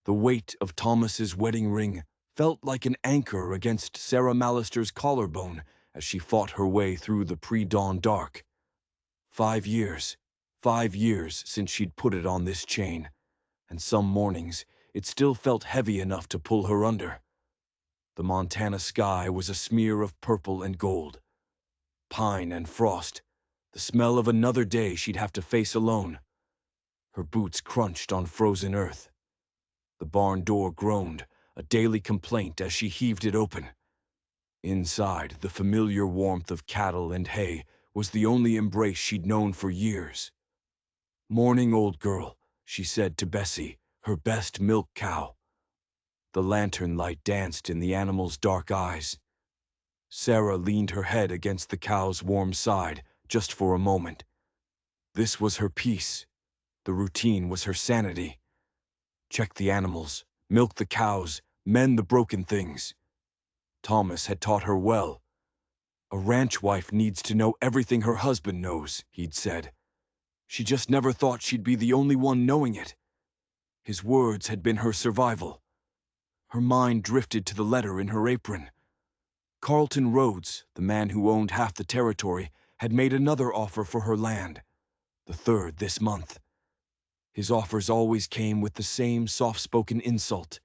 The weight of Thomas's wedding ring felt like an anchor against Sarah Mallister's collarbone as she fought her way through the pre-dawn dark. 5 years, 5 years since she'd put it on this chain, and some mornings it still felt heavy enough to pull her under. The Montana sky was a smear of purple and gold. Pine and frost, the smell of another day she'd have to face alone. Her boots crunched on frozen earth. The barn door groaned, a daily complaint as she heaved it open. Inside, the familiar warmth of cattle and hay was the only embrace she'd known for years. "Morning, old girl," she said to Bessie, her best milk cow. The lantern light danced in the animal's dark eyes. Sarah leaned her head against the cow's warm side, just for a moment. This was her peace. The routine was her sanity. Check the animals, milk the cows, mend the broken things. Thomas had taught her well. "A ranch wife needs to know everything her husband knows," he'd said. She just never thought she'd be the only one knowing it. His words had been her survival. Her mind drifted to the letter in her apron. Carlton Rhodes, the man who owned half the territory, had made another offer for her land, the third this month. His offers always came with the same soft-spoken insult,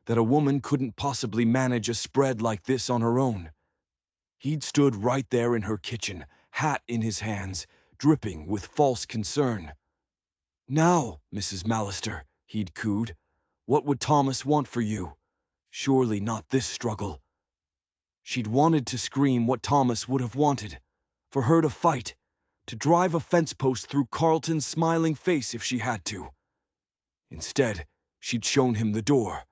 that a woman couldn't possibly manage a spread like this on her own. He'd stood right there in her kitchen, hat in his hands, dripping with false concern. "Now, Mrs. Mallister," he'd cooed, "what would Thomas want for you? Surely not this struggle." She'd wanted to scream what Thomas would have wanted, for her to fight, to drive a fence post through Carlton's smiling face if she had to. Instead, she'd shown him the door.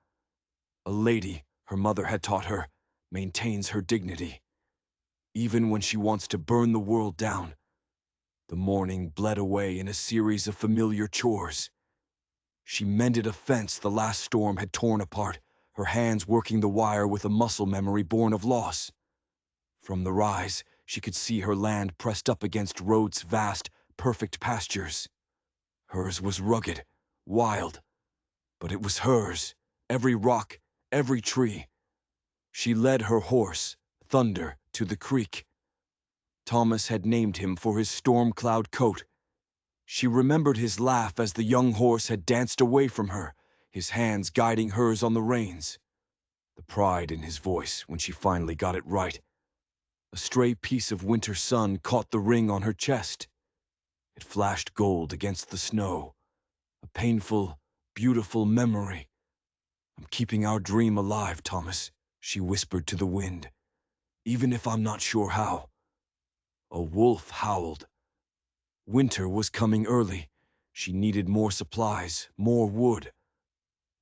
A lady, her mother had taught her, maintains her dignity. Even when she wants to burn the world down. The morning bled away in a series of familiar chores. She mended a fence the last storm had torn apart, her hands working the wire with a muscle memory born of loss. From the rise, she could see her land pressed up against Rhodes' vast, perfect pastures. Hers was rugged, wild, but it was hers, every rock, every tree. She led her horse, Thunder, to the creek. Thomas had named him for his storm cloud coat. She remembered his laugh as the young horse had danced away from her, his hands guiding hers on the reins. The pride in his voice when she finally got it right. A stray piece of winter sun caught the ring on her chest. It flashed gold against the snow. A painful, beautiful memory. "I'm keeping our dream alive, Thomas," she whispered to the wind, "even if I'm not sure how." A wolf howled. Winter was coming early. She needed more supplies, more wood.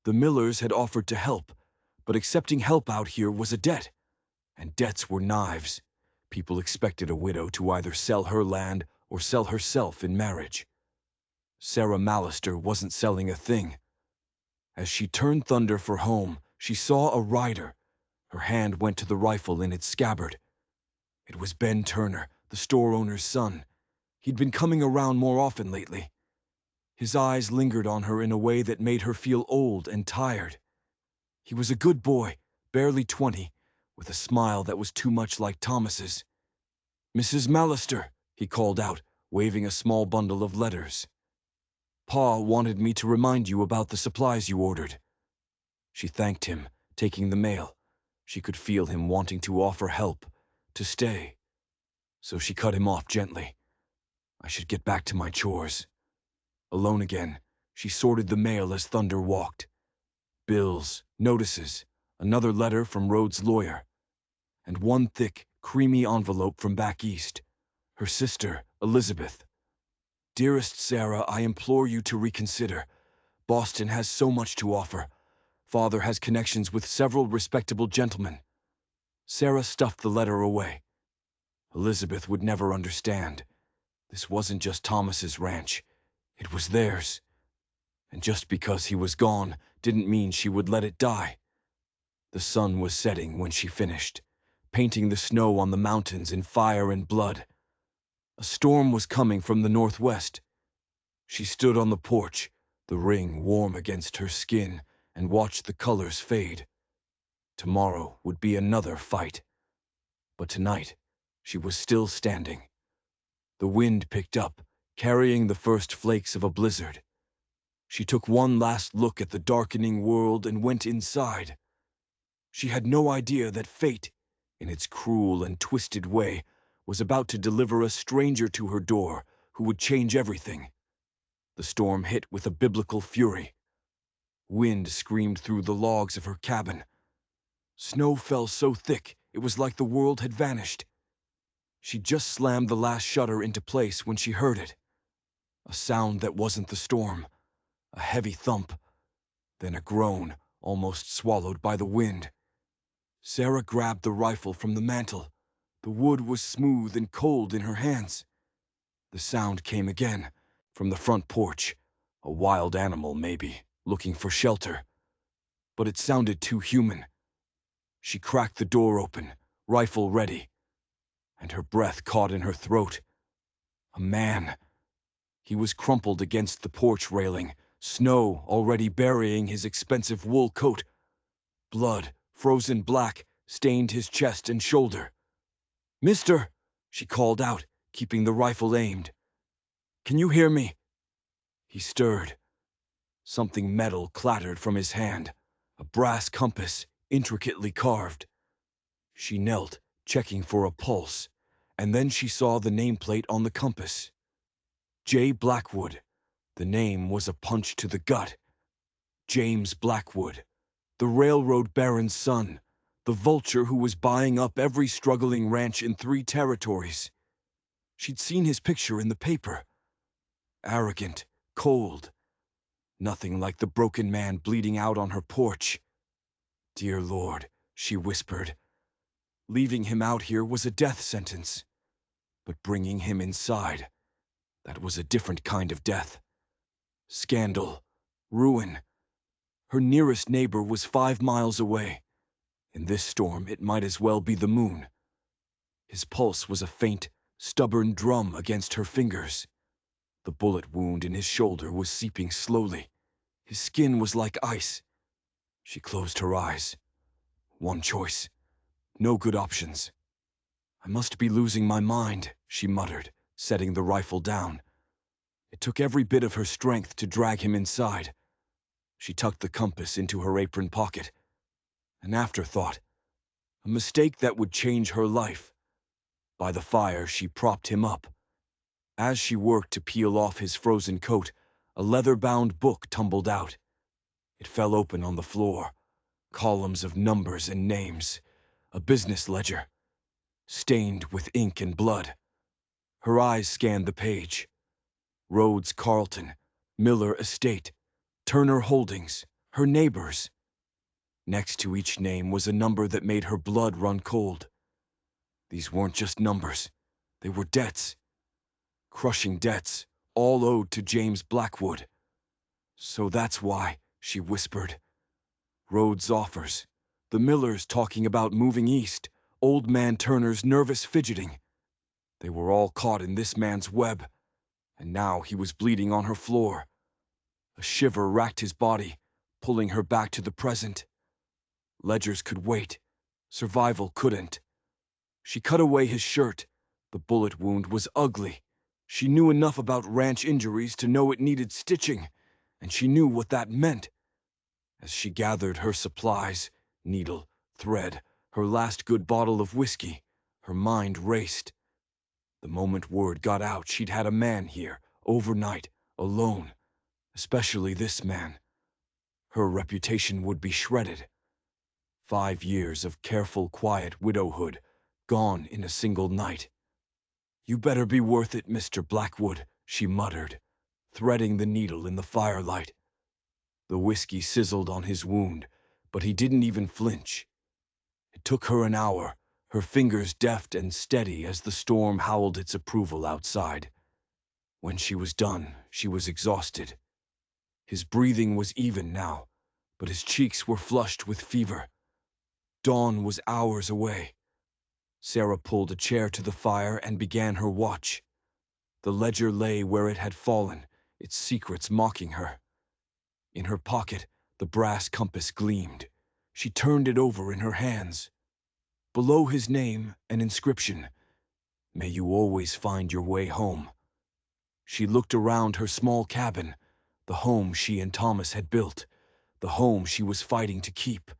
The Millers had offered to help, but accepting help out here was a debt. And debts were knives. People expected a widow to either sell her land or sell herself in marriage. Sarah Mallister wasn't selling a thing. As she turned Thunder for home, she saw a rider. Her hand went to the rifle in its scabbard. It was Ben Turner, the store owner's son. He'd been coming around more often lately. His eyes lingered on her in a way that made her feel old and tired. He was a good boy, barely 20, with a smile that was too much like Thomas's. "Mrs. Mallister," he called out, waving a small bundle of letters. "Pa wanted me to remind you about the supplies you ordered." She thanked him, taking the mail. She could feel him wanting to offer help, to stay. So she cut him off gently. "I should get back to my chores." Alone again, she sorted the mail as Thunder walked. Bills, notices, another letter from Rhodes' lawyer, and one thick, creamy envelope from back east. Her sister, Elizabeth. "Dearest Sarah, I implore you to reconsider. Boston has so much to offer. Father has connections with several respectable gentlemen." Sarah stuffed the letter away. Elizabeth would never understand. This wasn't just Thomas's ranch. It was theirs. And just because he was gone didn't mean she would let it die. The sun was setting when she finished, painting the snow on the mountains in fire and blood. A storm was coming from the northwest. She stood on the porch, the ring warm against her skin, and watched the colors fade. Tomorrow would be another fight. But tonight, she was still standing. The wind picked up, carrying the first flakes of a blizzard. She took one last look at the darkening world and went inside. She had no idea that fate, in its cruel and twisted way, was about to deliver a stranger to her door who would change everything. The storm hit with a biblical fury. Wind screamed through the logs of her cabin. Snow fell so thick it was like the world had vanished. She just slammed the last shutter into place when she heard it. A sound that wasn't the storm. A heavy thump. Then a groan, almost swallowed by the wind. Sarah grabbed the rifle from the mantel. The wood was smooth and cold in her hands. The sound came again, from the front porch. A wild animal, maybe, looking for shelter. But it sounded too human. She cracked the door open, rifle ready, and her breath caught in her throat. A man. He was crumpled against the porch railing, snow already burying his expensive wool coat. Blood, frozen black, stained his chest and shoulder. "Mister!" she called out, keeping the rifle aimed. "Can you hear me?" He stirred. Something metal clattered from his hand, a brass compass, intricately carved. She knelt, checking for a pulse, and then she saw the nameplate on the compass. J. Blackwood. The name was a punch to the gut. James Blackwood, the railroad baron's son, the vulture who was buying up every struggling ranch in 3 territories. She'd seen his picture in the paper. Arrogant, cold. Nothing like the broken man bleeding out on her porch. "Dear Lord," she whispered. Leaving him out here was a death sentence. But bringing him inside, that was a different kind of death. Scandal. Ruin. Her nearest neighbor was 5 miles away. In this storm, it might as well be the moon. His pulse was a faint, stubborn drum against her fingers. The bullet wound in his shoulder was seeping slowly. His skin was like ice. She closed her eyes. One choice. No good options. "I must be losing my mind," she muttered, setting the rifle down. It took every bit of her strength to drag him inside. She tucked the compass into her apron pocket. An afterthought. A mistake that would change her life. By the fire, she propped him up. As she worked to peel off his frozen coat, a leather-bound book tumbled out. It fell open on the floor. Columns of numbers and names. A business ledger. Stained with ink and blood. Her eyes scanned the page. Rhodes Carlton, Miller Estate, Turner Holdings, her neighbors. Next to each name was a number that made her blood run cold. These weren't just numbers. They were debts. Crushing debts, all owed to James Blackwood. "So that's why," she whispered. Rhodes' offers. The Millers talking about moving east. Old man Turner's nervous fidgeting. They were all caught in this man's web. And now he was bleeding on her floor. A shiver racked his body, pulling her back to the present. Ledgers could wait. Survival couldn't. She cut away his shirt. The bullet wound was ugly. She knew enough about ranch injuries to know it needed stitching, and she knew what that meant. As she gathered her supplies, needle, thread, her last good bottle of whiskey, her mind raced. The moment word got out she'd had a man here, overnight, alone. Especially this man. Her reputation would be shredded. 5 years of careful, quiet widowhood, gone in a single night. "You better be worth it, Mr. Blackwood," she muttered, threading the needle in the firelight. The whiskey sizzled on his wound, but he didn't even flinch. It took her an hour, her fingers deft and steady as the storm howled its approval outside. When she was done, she was exhausted. His breathing was even now, but his cheeks were flushed with fever. Dawn was hours away. Sarah pulled a chair to the fire and began her watch. The ledger lay where it had fallen, its secrets mocking her. In her pocket, The brass compass gleamed. She turned it over in her hands. Below his name, an inscription: "May you always find your way home." She looked around her small cabin, the home she and Thomas had built, the home she was fighting to keep,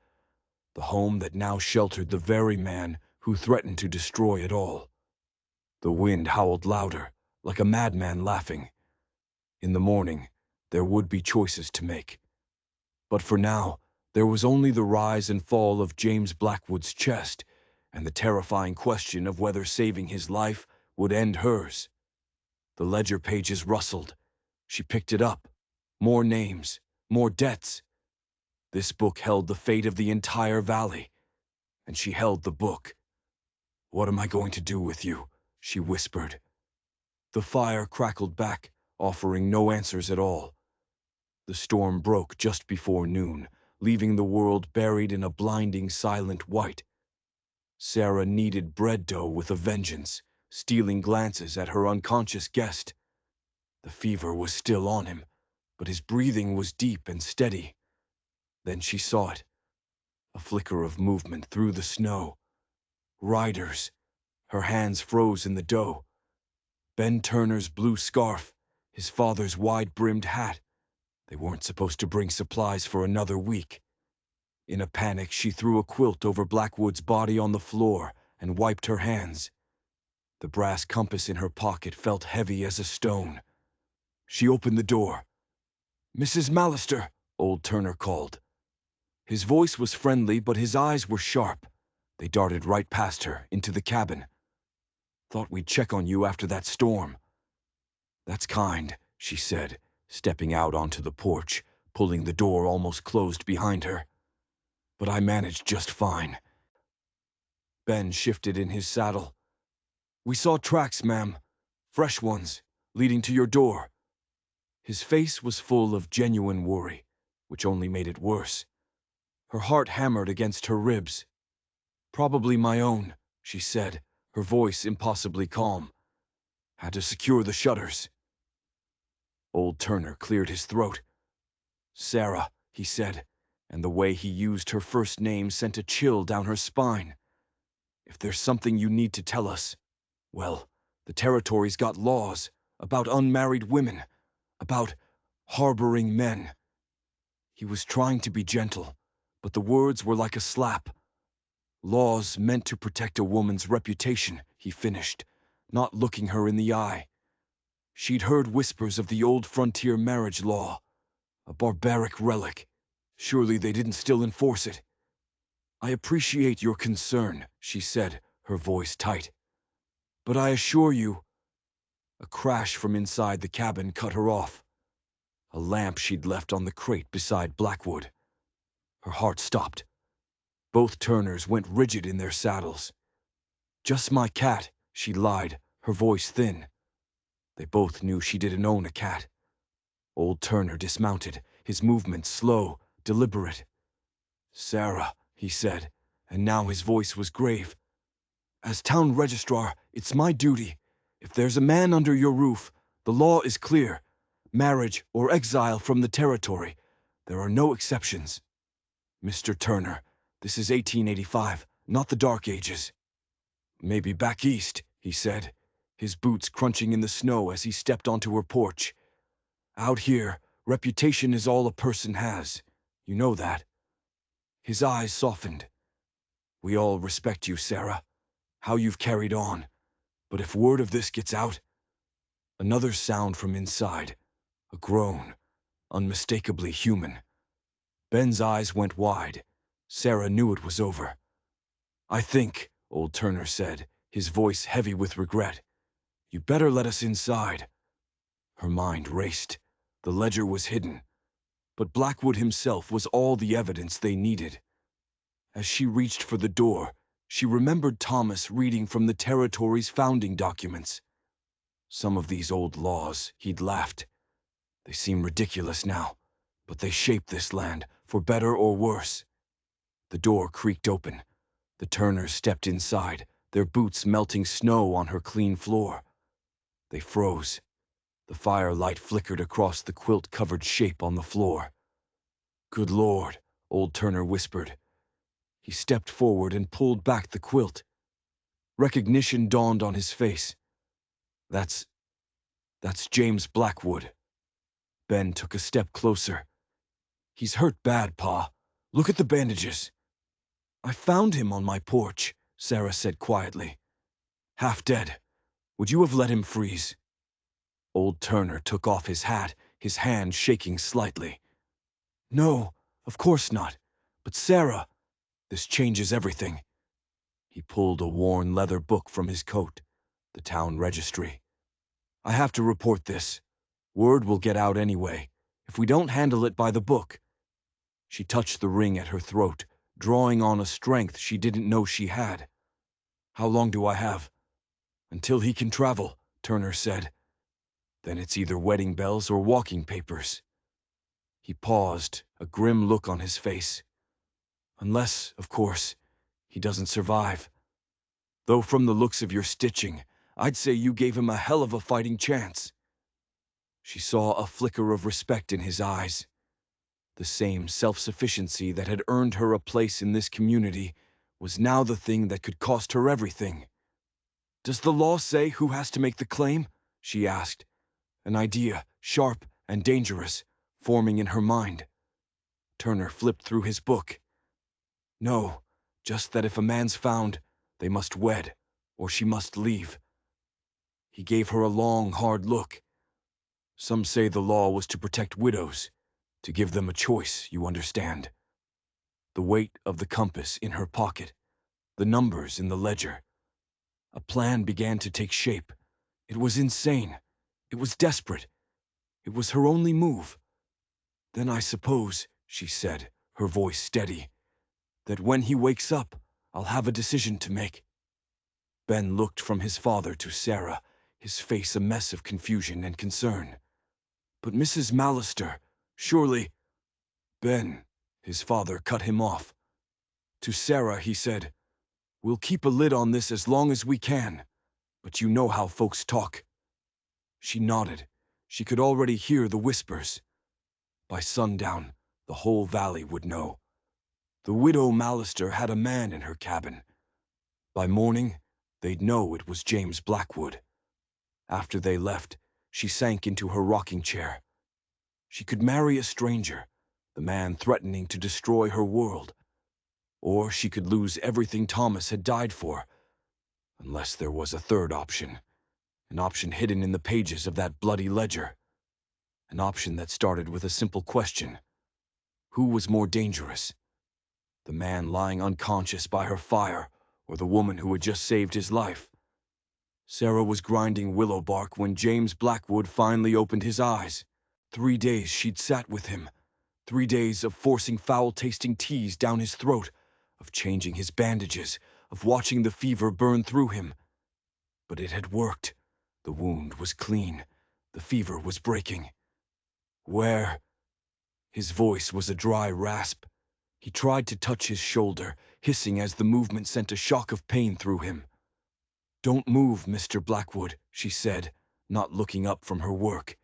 the home that now sheltered the very man who threatened to destroy it all. The wind howled louder, like a madman laughing. In the morning, there would be choices to make. But for now, there was only the rise and fall of James Blackwood's chest, and the terrifying question of whether saving his life would end hers. The ledger pages rustled. She picked it up. More names, more debts. This book held the fate of the entire valley, and she held the book. "What am I going to do with you?" she whispered. The fire crackled back, offering no answers at all. The storm broke just before noon, leaving the world buried in a blinding silent white. Sarah kneaded bread dough with a vengeance, stealing glances at her unconscious guest. The fever was still on him, but his breathing was deep and steady. Then she saw it, a flicker of movement through the snow. Riders. Her hands froze in the dough. Ben Turner's blue scarf, his father's wide-brimmed hat. They weren't supposed to bring supplies for another week. In a panic, she threw a quilt over Blackwood's body on the floor and wiped her hands. The brass compass in her pocket felt heavy as a stone. She opened the door. "Mrs. Mallister," old Turner called. His voice was friendly, but his eyes were sharp. They darted right past her, into the cabin. "Thought we'd check on you after that storm." "That's kind," she said, stepping out onto the porch, pulling the door almost closed behind her. "But I managed just fine." Ben shifted in his saddle. "We saw tracks, ma'am. Fresh ones, leading to your door." His face was full of genuine worry, which only made it worse. Her heart hammered against her ribs. "Probably my own," she said, her voice impossibly calm. "Had to secure the shutters." Old Turner cleared his throat. "Sarah," he said, and the way he used her first name sent a chill down her spine. "If there's something you need to tell us, well, the territory's got laws about unmarried women, about harboring men." He was trying to be gentle, but the words were like a slap. "Laws meant to protect a woman's reputation," he finished, not looking her in the eye. She'd heard whispers of the old frontier marriage law, a barbaric relic. Surely they didn't still enforce it. "I appreciate your concern," she said, her voice tight. "But I assure you—" A crash from inside the cabin cut her off. A lamp she'd left on the crate beside Blackwood. Her heart stopped. Both Turners went rigid in their saddles. "Just my cat," she lied, her voice thin. They both knew she didn't own a cat. Old Turner dismounted, his movements slow, deliberate. "Sarah," he said, and now his voice was grave. "As town registrar, it's my duty. If there's a man under your roof, the law is clear. Marriage or exile from the territory. There are no exceptions. Mr. Turner, this is 1885, not the Dark Ages." "Maybe back east," he said, his boots crunching in the snow as he stepped onto her porch. "Out here, reputation is all a person has. You know that." His eyes softened. "We all respect you, Sarah, how you've carried on. But if word of this gets out—" Another sound from inside, a groan, unmistakably human. Ben's eyes went wide. Sarah knew it was over. "I think," old Turner said, his voice heavy with regret, "you better let us inside." Her mind raced. The ledger was hidden, but Blackwood himself was all the evidence they needed. As she reached for the door, she remembered Thomas reading from the territory's founding documents. Some of these old laws, he'd laughed. They seem ridiculous now, but they shaped this land, for better or worse. The door creaked open. The Turners stepped inside, their boots melting snow on her clean floor. They froze. The firelight flickered across the quilt-covered shape on the floor. Good Lord, old Turner whispered. He stepped forward and pulled back the quilt. Recognition dawned on his face. That's James Blackwood. Ben took a step closer. He's hurt bad, Pa. Look at the bandages. I found him on my porch, Sarah said quietly. Half dead. Would you have let him freeze? Old Turner took off his hat, his hand shaking slightly. No, of course not. But Sarah, this changes everything. He pulled a worn leather book from his coat, the town registry. I have to report this. Word will get out anyway, if we don't handle it by the book. She touched the ring at her throat, drawing on a strength she didn't know she had. How long do I have? Until he can travel, Turner said. Then it's either wedding bells or walking papers. He paused, a grim look on his face. Unless, of course, he doesn't survive. Though from the looks of your stitching, I'd say you gave him a hell of a fighting chance. She saw a flicker of respect in his eyes. The same self-sufficiency that had earned her a place in this community was now the thing that could cost her everything. Does the law say who has to make the claim? She asked, an idea, sharp and dangerous, forming in her mind. Turner flipped through his book. No, just that if a man's found, they must wed, or she must leave. He gave her a long, hard look. Some say the law was to protect widows, to give them a choice, you understand. The weight of the compass in her pocket, the numbers in the ledger. A plan began to take shape. It was insane. It was desperate. It was her only move. Then I suppose, she said, her voice steady, that when he wakes up, I'll have a decision to make. Ben looked from his father to Sarah, his face a mess of confusion and concern. But Mrs. Mallister, surely... Ben, his father cut him off. To Sarah he said, we'll keep a lid on this as long as we can, but you know how folks talk. She nodded. She could already hear the whispers. By sundown, the whole valley would know. The widow Mallister had a man in her cabin. By morning, they'd know it was James Blackwood. After they left, she sank into her rocking chair. She could marry a stranger, the man threatening to destroy her world. Or she could lose everything Thomas had died for, unless there was a third option. An option hidden in the pages of that bloody ledger. An option that started with a simple question. Who was more dangerous? The man lying unconscious by her fire, or the woman who had just saved his life? Sarah was grinding willow bark when James Blackwood finally opened his eyes. 3 days she'd sat with him. 3 days of forcing foul-tasting teas down his throat, of changing his bandages, of watching the fever burn through him. But it had worked. The wound was clean. The fever was breaking. Where? His voice was a dry rasp. He tried to touch his shoulder, hissing as the movement sent a shock of pain through him. Don't move, Mr. Blackwood, she said, not looking up from her work.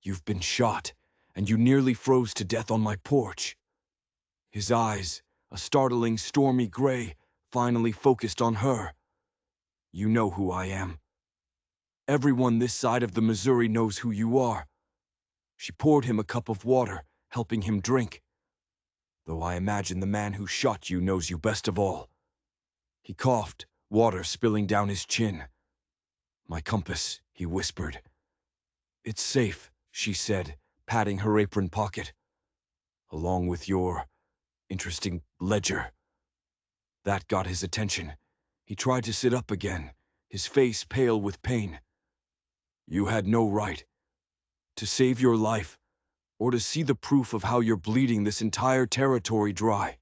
You've been shot, and you nearly froze to death on my porch. His eyes, a startling stormy gray, finally focused on her. You know who I am. Everyone this side of the Missouri knows who you are. She poured him a cup of water, helping him drink. Though I imagine the man who shot you knows you best of all. He coughed, water spilling down his chin. My compass, he whispered. It's safe, she said, patting her apron pocket. Along with your interesting ledger. That got his attention. He tried to sit up again, his face pale with pain. You had no right. To save your life, or to see the proof of how you're bleeding this entire territory dry.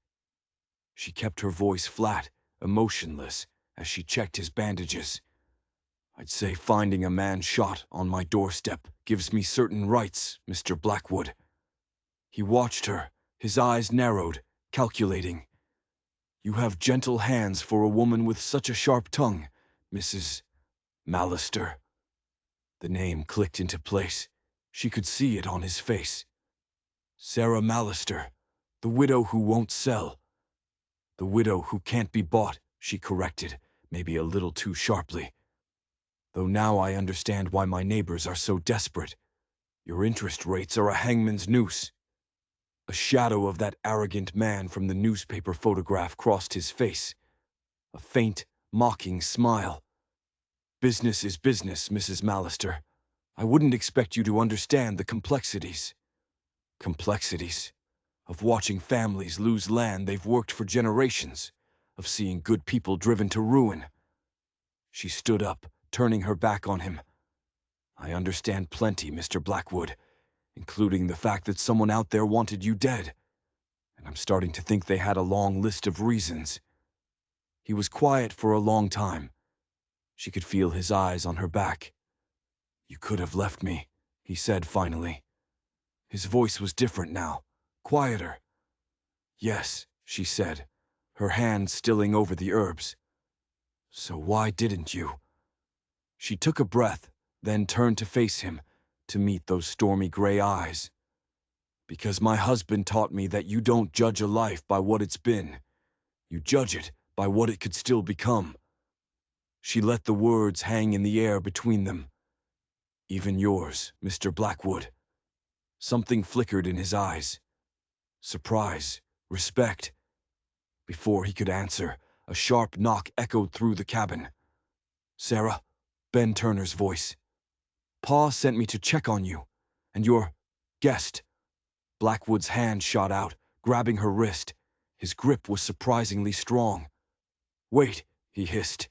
She kept her voice flat, emotionless, as she checked his bandages. I'd say finding a man shot on my doorstep gives me certain rights, Mr. Blackwood. He watched her, his eyes narrowed, calculating. You have gentle hands for a woman with such a sharp tongue, Mrs. Mallister. The name clicked into place. She could see it on his face. Sarah Mallister, The widow who won't sell. The widow who can't be bought, she corrected, maybe a little too sharply. Though now I understand why my neighbors are so desperate. Your interest rates are a hangman's noose. A shadow of that arrogant man from the newspaper photograph crossed his face. A faint, mocking smile. Business is business, Mrs. Mallister. I wouldn't expect you to understand the complexities. Complexities of watching families lose land they've worked for generations, of seeing good people driven to ruin. She stood up, turning her back on him. I understand plenty, Mr. Blackwood, including the fact that someone out there wanted you dead. And I'm starting to think they had a long list of reasons. He was quiet for a long time. She could feel his eyes on her back. You could have left me, he said finally. His voice was different now, quieter. Yes, she said, her hand stilling over the herbs. So why didn't you? She took a breath, then turned to face him, to meet those stormy gray eyes. Because my husband taught me that you don't judge a life by what it's been. You judge it by what it could still become. She let the words hang in the air between them. Even yours, Mr. Blackwood. Something flickered in his eyes. Surprise, respect. Before he could answer, a sharp knock echoed through the cabin. Sarah, Ben Turner's voice. Pa sent me to check on you, and your guest. Blackwood's hand shot out, grabbing her wrist. His grip was surprisingly strong. Wait, he hissed.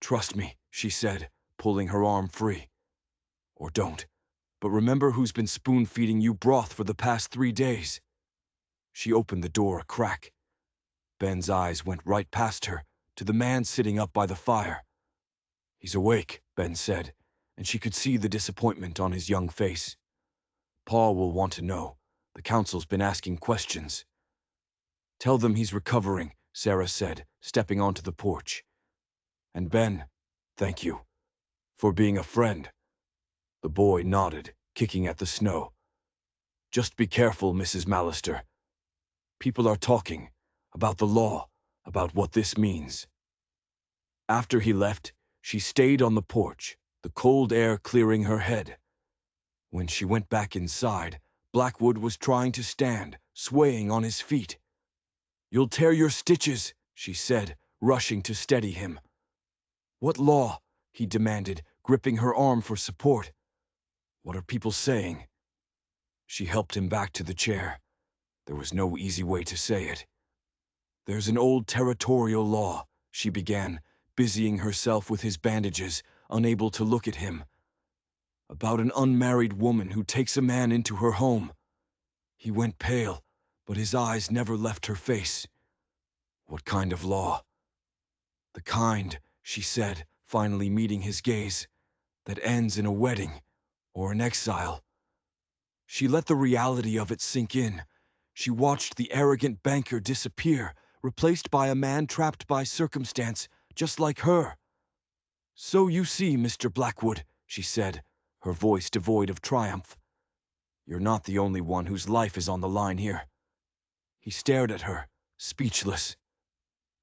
Trust me, she said, pulling her arm free. Or don't. But remember who's been spoon-feeding you broth for the past 3 days. She opened the door a crack. Ben's eyes went right past her, to the man sitting up by the fire. He's awake, Ben said, and she could see the disappointment on his young face. Pa will want to know. The council's been asking questions. Tell them he's recovering, Sarah said, stepping onto the porch. And Ben, thank you. For being a friend. The boy nodded, kicking at the snow. Just be careful, Mrs. Mallister. People are talking. About the law. About what this means. After he left, she stayed on the porch, the cold air clearing her head. When she went back inside, Blackwood was trying to stand, swaying on his feet. You'll tear your stitches, she said, rushing to steady him. What law? He demanded, gripping her arm for support. What are people saying? She helped him back to the chair. There was no easy way to say it. There's an old territorial law, she began, busying herself with his bandages, unable to look at him. About an unmarried woman who takes a man into her home. He went pale, but his eyes never left her face. What kind of law? The kind, she said, finally meeting his gaze, that ends in a wedding or an exile. She let the reality of it sink in. She watched the arrogant banker disappear, replaced by a man trapped by circumstance, just like her. So you see, Mr. Blackwood, she said, her voice devoid of triumph. You're not the only one whose life is on the line here. He stared at her, speechless.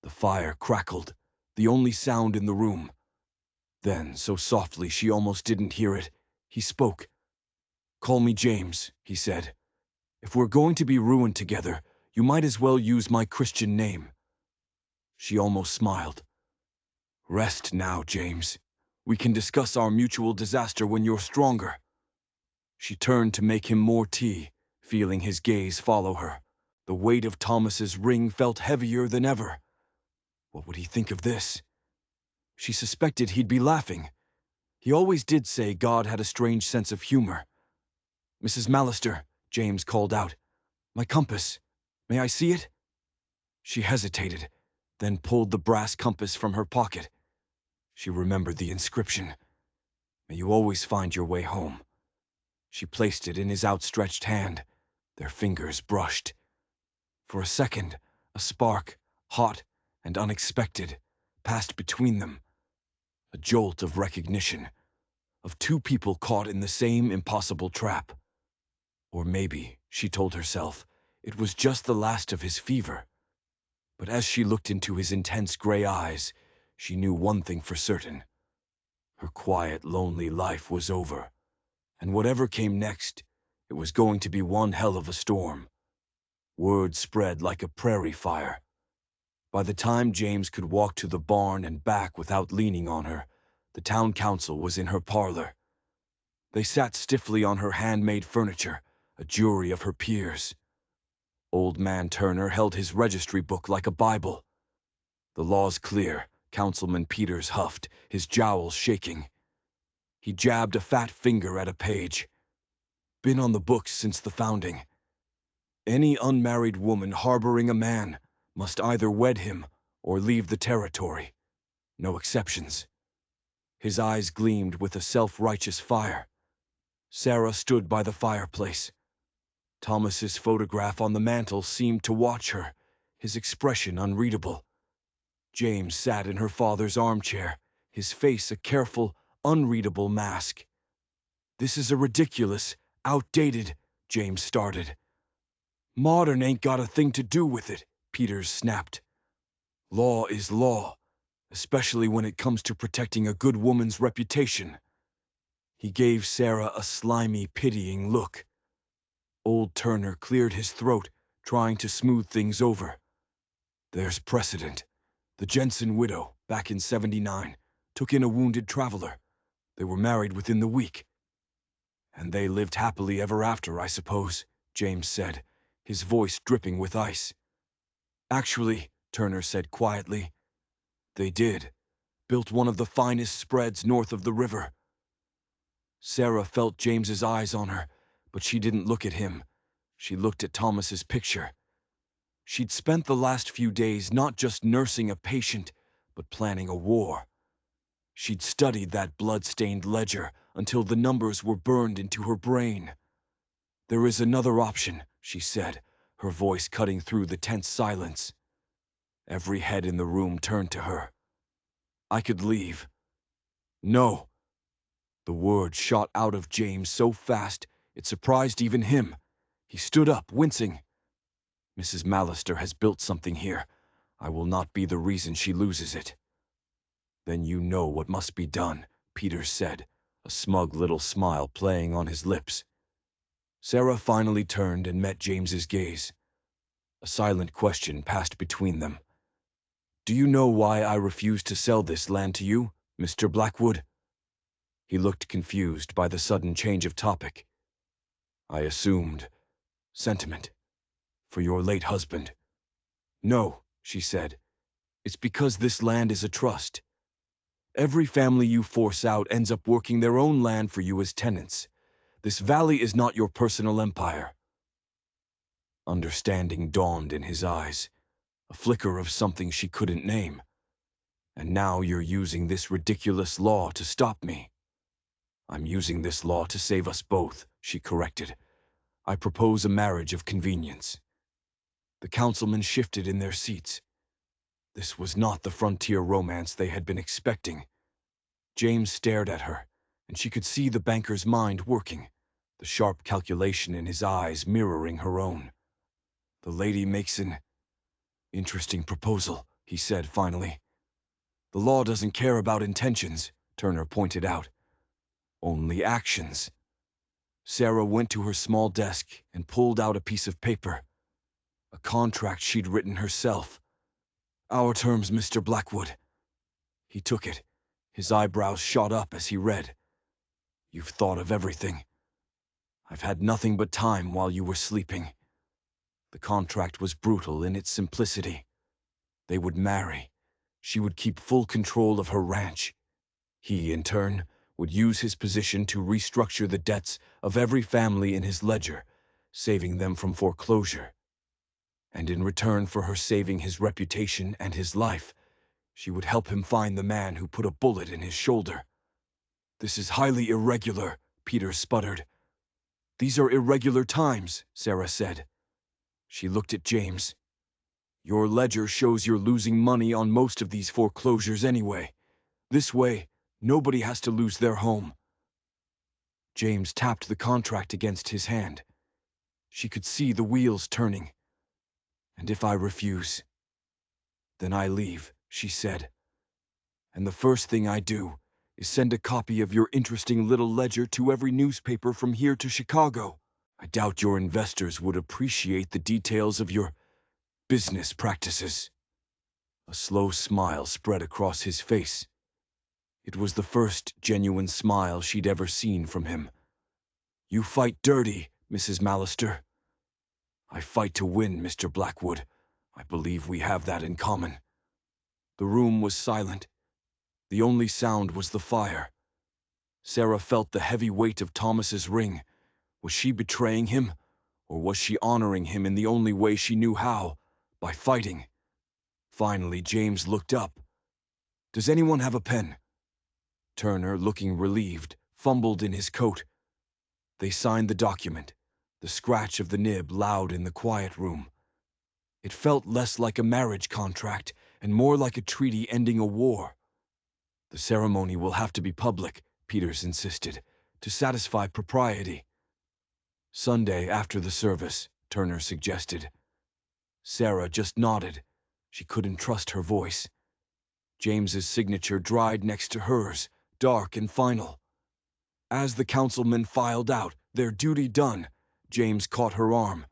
The fire crackled, the only sound in the room. Then, so softly she almost didn't hear it, he spoke. Call me James, he said. If we're going to be ruined together, you might as well use my Christian name. She almost smiled. Rest now, James. We can discuss our mutual disaster when you're stronger. She turned to make him more tea, feeling his gaze follow her. The weight of Thomas's ring felt heavier than ever. What would he think of this? She suspected he'd be laughing. He always did say God had a strange sense of humor. Mrs. Mallister, James called out. My compass. May I see it? She hesitated, then pulled the brass compass from her pocket. She remembered the inscription. May you always find your way home. She placed it in his outstretched hand. Their fingers brushed. For a second, a spark, hot and unexpected, passed between them. A jolt of recognition, of two people caught in the same impossible trap. Or maybe, she told herself, It was just the last of his fever. But as she looked into his intense gray eyes, she knew one thing for certain. Her quiet, lonely life was over. And whatever came next, it was going to be one hell of a storm. Word spread like a prairie fire. By the time James could walk to the barn and back without leaning on her, the town council was in her parlor. They sat stiffly on her handmade furniture, a jury of her peers. Old Man Turner held his registry book like a Bible. The law's clear, Councilman Peters huffed, his jowls shaking. He jabbed a fat finger at a page. Been on the books since the founding. Any unmarried woman harboring a man must either wed him or leave the territory. No exceptions. His eyes gleamed with a self-righteous fire. Sarah stood by the fireplace. Thomas's photograph on the mantel seemed to watch her, his expression unreadable. James sat in her father's armchair, his face a careful, unreadable mask. "This is a ridiculous, outdated," James started. "Modern ain't got a thing to do with it," Peters snapped. "Law is law, especially when it comes to protecting a good woman's reputation." He gave Sarah a slimy, pitying look. Old Turner cleared his throat, trying to smooth things over. "There's precedent. The Jensen widow, back in '79, took in a wounded traveler. They were married within the week." "And they lived happily ever after, I suppose," James said, his voice dripping with ice. "Actually," Turner said quietly, "they did. Built one of the finest spreads north of the river." Sarah felt James's eyes on her, but she didn't look at him. She looked at Thomas's picture. She'd spent the last few days not just nursing a patient, but planning a war. She'd studied that blood-stained ledger until the numbers were burned into her brain. "There is another option," she said, her voice cutting through the tense silence. Every head in the room turned to her. "I could leave." "No." The word shot out of James so fast it surprised even him. He stood up, wincing. "Mrs. Mallister has built something here. I will not be the reason she loses it." "Then you know what must be done," Peters said, a smug little smile playing on his lips. Sarah finally turned and met James's gaze. A silent question passed between them. "Do you know why I refuse to sell this land to you, Mr. Blackwood?" He looked confused by the sudden change of topic. "I assumed sentiment for your late husband." "No," she said. "It's because this land is a trust. Every family you force out ends up working their own land for you as tenants. This valley is not your personal empire." Understanding dawned in his eyes, a flicker of something she couldn't name. "And now you're using this ridiculous law to stop me." "I'm using this law to save us both," she corrected. "I propose a marriage of convenience." The councilmen shifted in their seats. This was not the frontier romance they had been expecting. James stared at her, and she could see the banker's mind working, the sharp calculation in his eyes mirroring her own. "The lady makes an interesting proposal," he said finally. "The law doesn't care about intentions," Turner pointed out. "Only actions." Sarah went to her small desk and pulled out a piece of paper. A contract she'd written herself. "Our terms, Mr. Blackwood." He took it. His eyebrows shot up as he read. "You've thought of everything. I've had nothing but time while you were sleeping." The contract was brutal in its simplicity. They would marry. She would keep full control of her ranch. He, in turn, would use his position to restructure the debts of every family in his ledger, saving them from foreclosure. And in return for her saving his reputation and his life, she would help him find the man who put a bullet in his shoulder. "This is highly irregular," Peter sputtered. "These are irregular times," Sarah said. She looked at James. "Your ledger shows you're losing money on most of these foreclosures anyway. This way, nobody has to lose their home." James tapped the contract against his hand. She could see the wheels turning. "And if I refuse, then I leave," she said. "And the first thing I do is send a copy of your interesting little ledger to every newspaper from here to Chicago. I doubt your investors would appreciate the details of your business practices." A slow smile spread across his face. It was the first genuine smile she'd ever seen from him. "You fight dirty, Mrs. Mallister." "I fight to win, Mr. Blackwood. I believe we have that in common." The room was silent. The only sound was the fire. Sarah felt the heavy weight of Thomas's ring. Was she betraying him, or was she honoring him in the only way she knew how, by fighting? Finally, James looked up. "Does anyone have a pen?" Turner, looking relieved, fumbled in his coat. They signed the document, the scratch of the nib loud in the quiet room. It felt less like a marriage contract and more like a treaty ending a war. "The ceremony will have to be public," Peters insisted, "to satisfy propriety." "Sunday after the service," Turner suggested. Sarah just nodded. She couldn't trust her voice. James's signature dried next to hers, dark and final. As the councilmen filed out, their duty done, James caught her arm.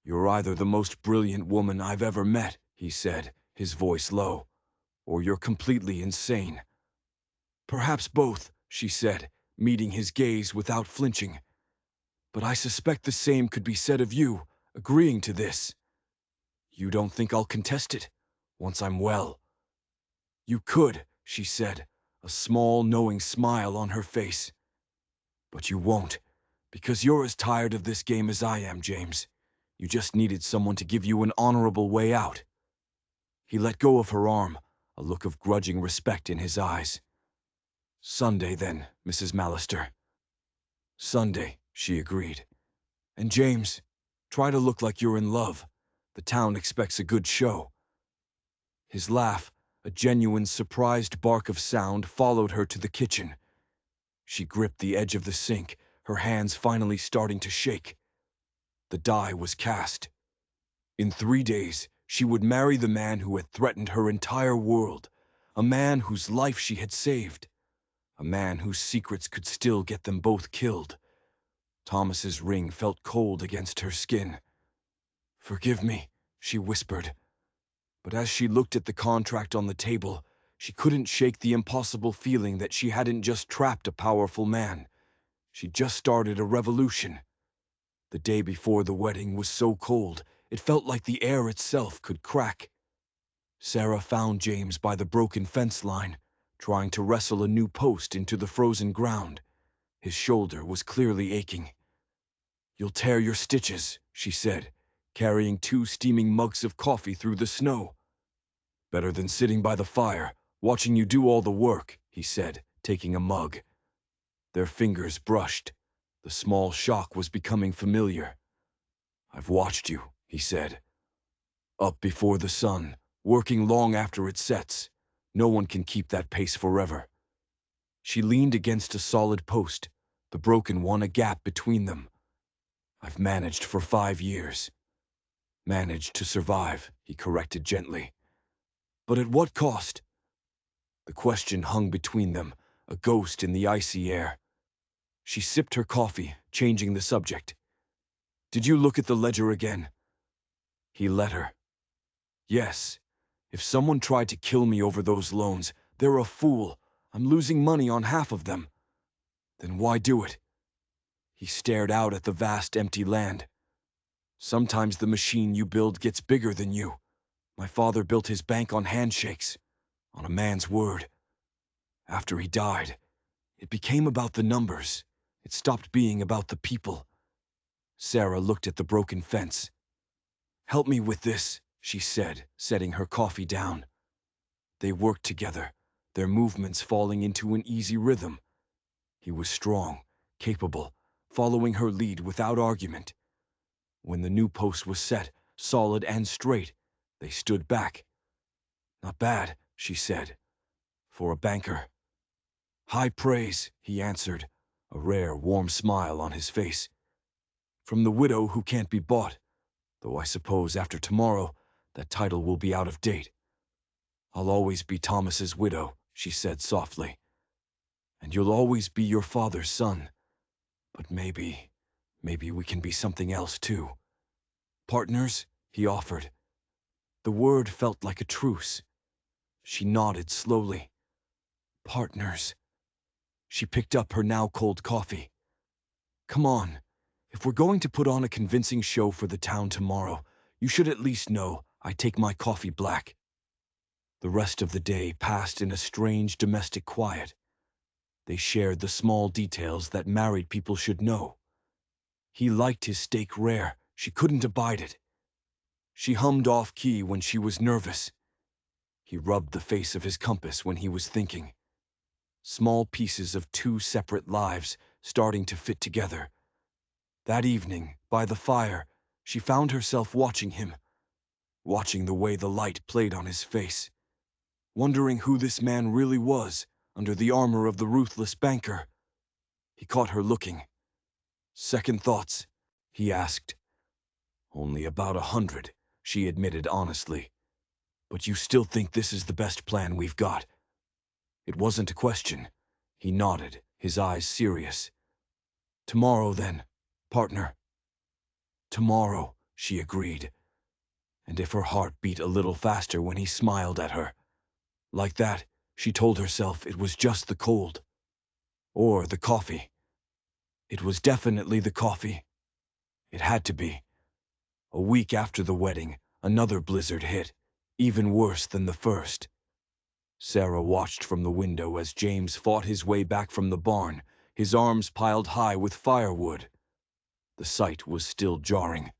"You're either the most brilliant woman I've ever met," he said, his voice low, "or you're completely insane." "Perhaps both," she said, meeting his gaze without flinching. "But I suspect the same could be said of you, agreeing to this." "You don't think I'll contest it, once I'm well?" "You could," she said, a small, knowing smile on her face. "But you won't, because you're as tired of this game as I am, James. You just needed someone to give you an honorable way out." He let go of her arm, a look of grudging respect in his eyes. "Sunday, then, Mrs. Mallister." "Sunday," she agreed. "And James, try to look like you're in love. The town expects a good show." His laugh, a genuine surprised bark of sound, followed her to the kitchen. She gripped the edge of the sink, her hands finally starting to shake. The die was cast. In 3 days, she would marry the man who had threatened her entire world, a man whose life she had saved, a man whose secrets could still get them both killed. Thomas's ring felt cold against her skin. "Forgive me," she whispered. But as she looked at the contract on the table, she couldn't shake the impossible feeling that she hadn't just trapped a powerful man. She'd just started a revolution. The day before the wedding was so cold, it felt like the air itself could crack. Sarah found James by the broken fence line, trying to wrestle a new post into the frozen ground. His shoulder was clearly aching. "You'll tear your stitches," she said, carrying 2 steaming mugs of coffee through the snow. "Better than sitting by the fire, watching you do all the work," he said, taking a mug. Their fingers brushed. The small shock was becoming familiar. "I've watched you," he said. "Up before the sun, working long after it sets. No one can keep that pace forever." She leaned against a solid post, the broken one a gap between them. "I've managed for 5 years." "Managed to survive," he corrected gently. "But at what cost?" The question hung between them, a ghost in the icy air. She sipped her coffee, changing the subject. "Did you look at the ledger again?" He let her. "Yes. If someone tried to kill me over those loans, they're a fool. I'm losing money on half of them." "Then why do it?" He stared out at the vast empty land. "Sometimes the machine you build gets bigger than you. My father built his bank on handshakes, on a man's word. After he died, it became about the numbers. It stopped being about the people." Sarah looked at the broken fence. "Help me with this," she said, setting her coffee down. They worked together, their movements falling into an easy rhythm. He was strong, capable, following her lead without argument. When the new post was set, solid and straight, they stood back. "Not bad," she said, "for a banker." "High praise," he answered, a rare, warm smile on his face. From the widow who can't be bought, though I suppose after tomorrow that title will be out of date. I'll always be Thomas's widow, she said softly. And you'll always be your father's son. But maybe we can be something else too. Partners, he offered. The word felt like a truce. She nodded slowly. Partners. She picked up her now cold coffee. Come on. If we're going to put on a convincing show for the town tomorrow, you should at least know I take my coffee black. The rest of the day passed in a strange domestic quiet. They shared the small details that married people should know. He liked his steak rare. She couldn't abide it. She hummed off-key when she was nervous. He rubbed the face of his compass when he was thinking. Small pieces of two separate lives starting to fit together. That evening, by the fire, she found herself watching him, watching the way the light played on his face, wondering who this man really was under the armor of the ruthless banker. He caught her looking. Second thoughts? He asked. Only about 100, she admitted honestly. But you still think this is the best plan we've got? It wasn't a question. He nodded, his eyes serious. Tomorrow then, partner. Tomorrow, she agreed. And if her heart beat a little faster when he smiled at her. Like that, she told herself it was just the cold. Or the coffee. It was definitely the coffee. It had to be. A week after the wedding, another blizzard hit, even worse than the first. Sarah watched from the window as James fought his way back from the barn, his arms piled high with firewood. The sight was still jarring.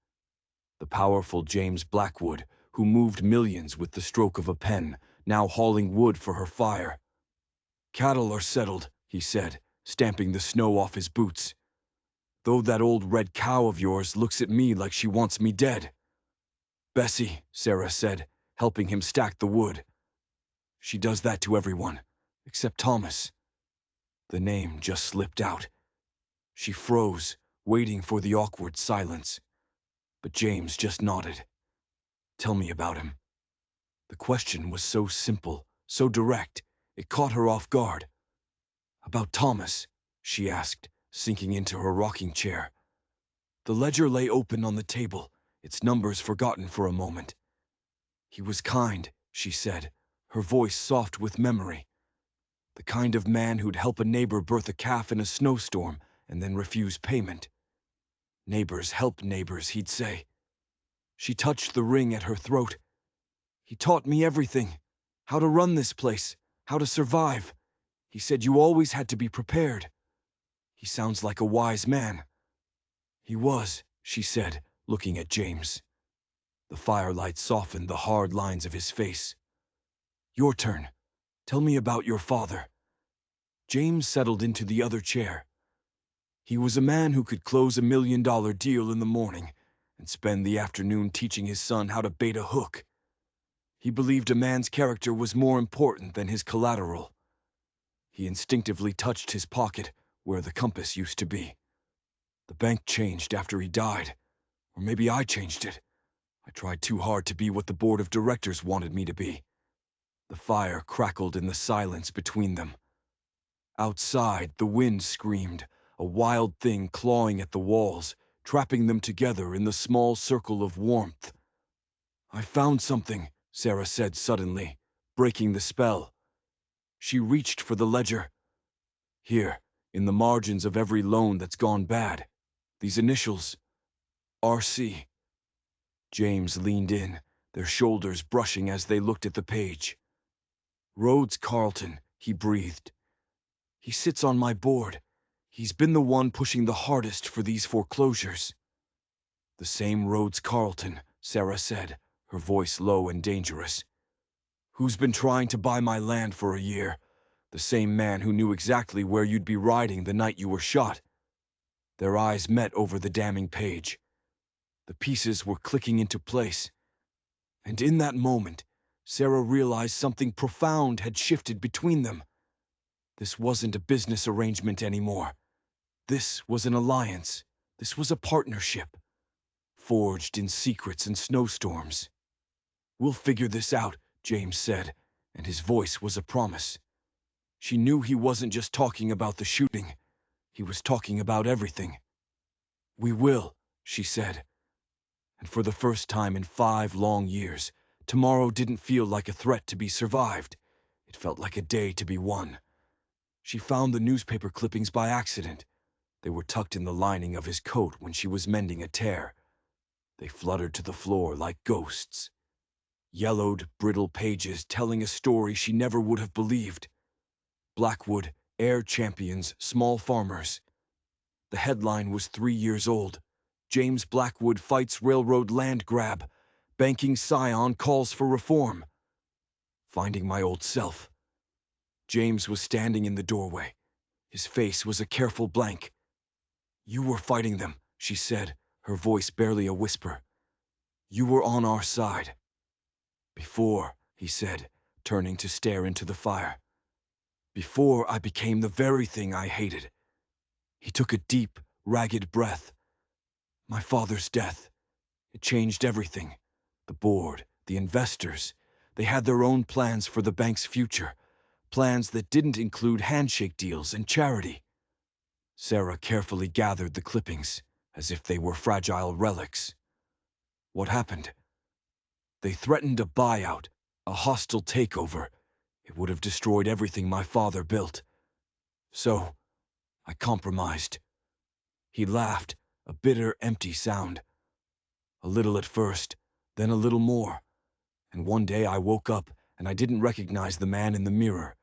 The powerful James Blackwood, who moved millions with the stroke of a pen, now hauling wood for her fire. Cattle are settled, he said, stamping the snow off his boots. Though that old red cow of yours looks at me like she wants me dead. Bessie, Sarah said, helping him stack the wood. She does that to everyone, except Thomas. The name just slipped out. She froze, waiting for the awkward silence. But James just nodded. Tell me about him. The question was so simple, so direct, it caught her off guard. About Thomas, she asked, sinking into her rocking chair. The ledger lay open on the table, its numbers forgotten for a moment. He was kind, she said, her voice soft with memory. The kind of man who'd help a neighbor birth a calf in a snowstorm and then refuse payment. Neighbors help neighbors, he'd say. She touched the ring at her throat. He taught me everything. How to run this place, how to survive. He said you always had to be prepared. He sounds like a wise man. He was, she said, looking at James. The firelight softened the hard lines of his face. Your turn. Tell me about your father. James settled into the other chair. He was a man who could close $1 million deal in the morning and spend the afternoon teaching his son how to bait a hook. He believed a man's character was more important than his collateral. He instinctively touched his pocket where the compass used to be. The bank changed after he died. Or maybe I changed it. I tried too hard to be what the board of directors wanted me to be. The fire crackled in the silence between them. Outside, the wind screamed, a wild thing clawing at the walls, trapping them together in the small circle of warmth. I found something, Sarah said suddenly, breaking the spell. She reached for the ledger. Here, in the margins of every loan that's gone bad. These initials. R.C. James leaned in, their shoulders brushing as they looked at the page. Rhodes Carlton, he breathed. He sits on my board. He's been the one pushing the hardest for these foreclosures. The same Rhodes Carlton, Sarah said, her voice low and dangerous. Who's been trying to buy my land for a year? The same man who knew exactly where you'd be riding the night you were shot. Their eyes met over the damning page. The pieces were clicking into place. And in that moment, Sarah realized something profound had shifted between them. This wasn't a business arrangement anymore. This was an alliance, This was a partnership, forged in secrets and snowstorms. "We'll figure this out," James said, and his voice was a promise. She knew he wasn't just talking about the shooting. He was talking about everything. "We will," she said. And for the first time in 5 long years, tomorrow didn't feel like a threat to be survived. It felt like a day to be won. She found the newspaper clippings by accident. They were tucked in the lining of his coat when she was mending a tear. They fluttered to the floor like ghosts. Yellowed, brittle pages telling a story she never would have believed. Blackwood, air champions, small farmers. The headline was 3 years old. James Blackwood fights railroad land grab. Banking scion calls for reform. Finding my old self. James was standing in the doorway. His face was a careful blank. "You were fighting them," she said, her voice barely a whisper. "You were on our side." "Before," he said, turning to stare into the fire. "Before I became the very thing I hated." He took a deep, ragged breath. "My father's death. It changed everything. The board, the investors, they had their own plans for the bank's future. Plans that didn't include handshake deals and charity." Sarah carefully gathered the clippings, as if they were fragile relics. "What happened?" "They threatened a buyout, a hostile takeover. It would have destroyed everything my father built. So, I compromised." He laughed, a bitter, empty sound. "A little at first, then a little more. And one day I woke up and I didn't recognize the man in the mirror.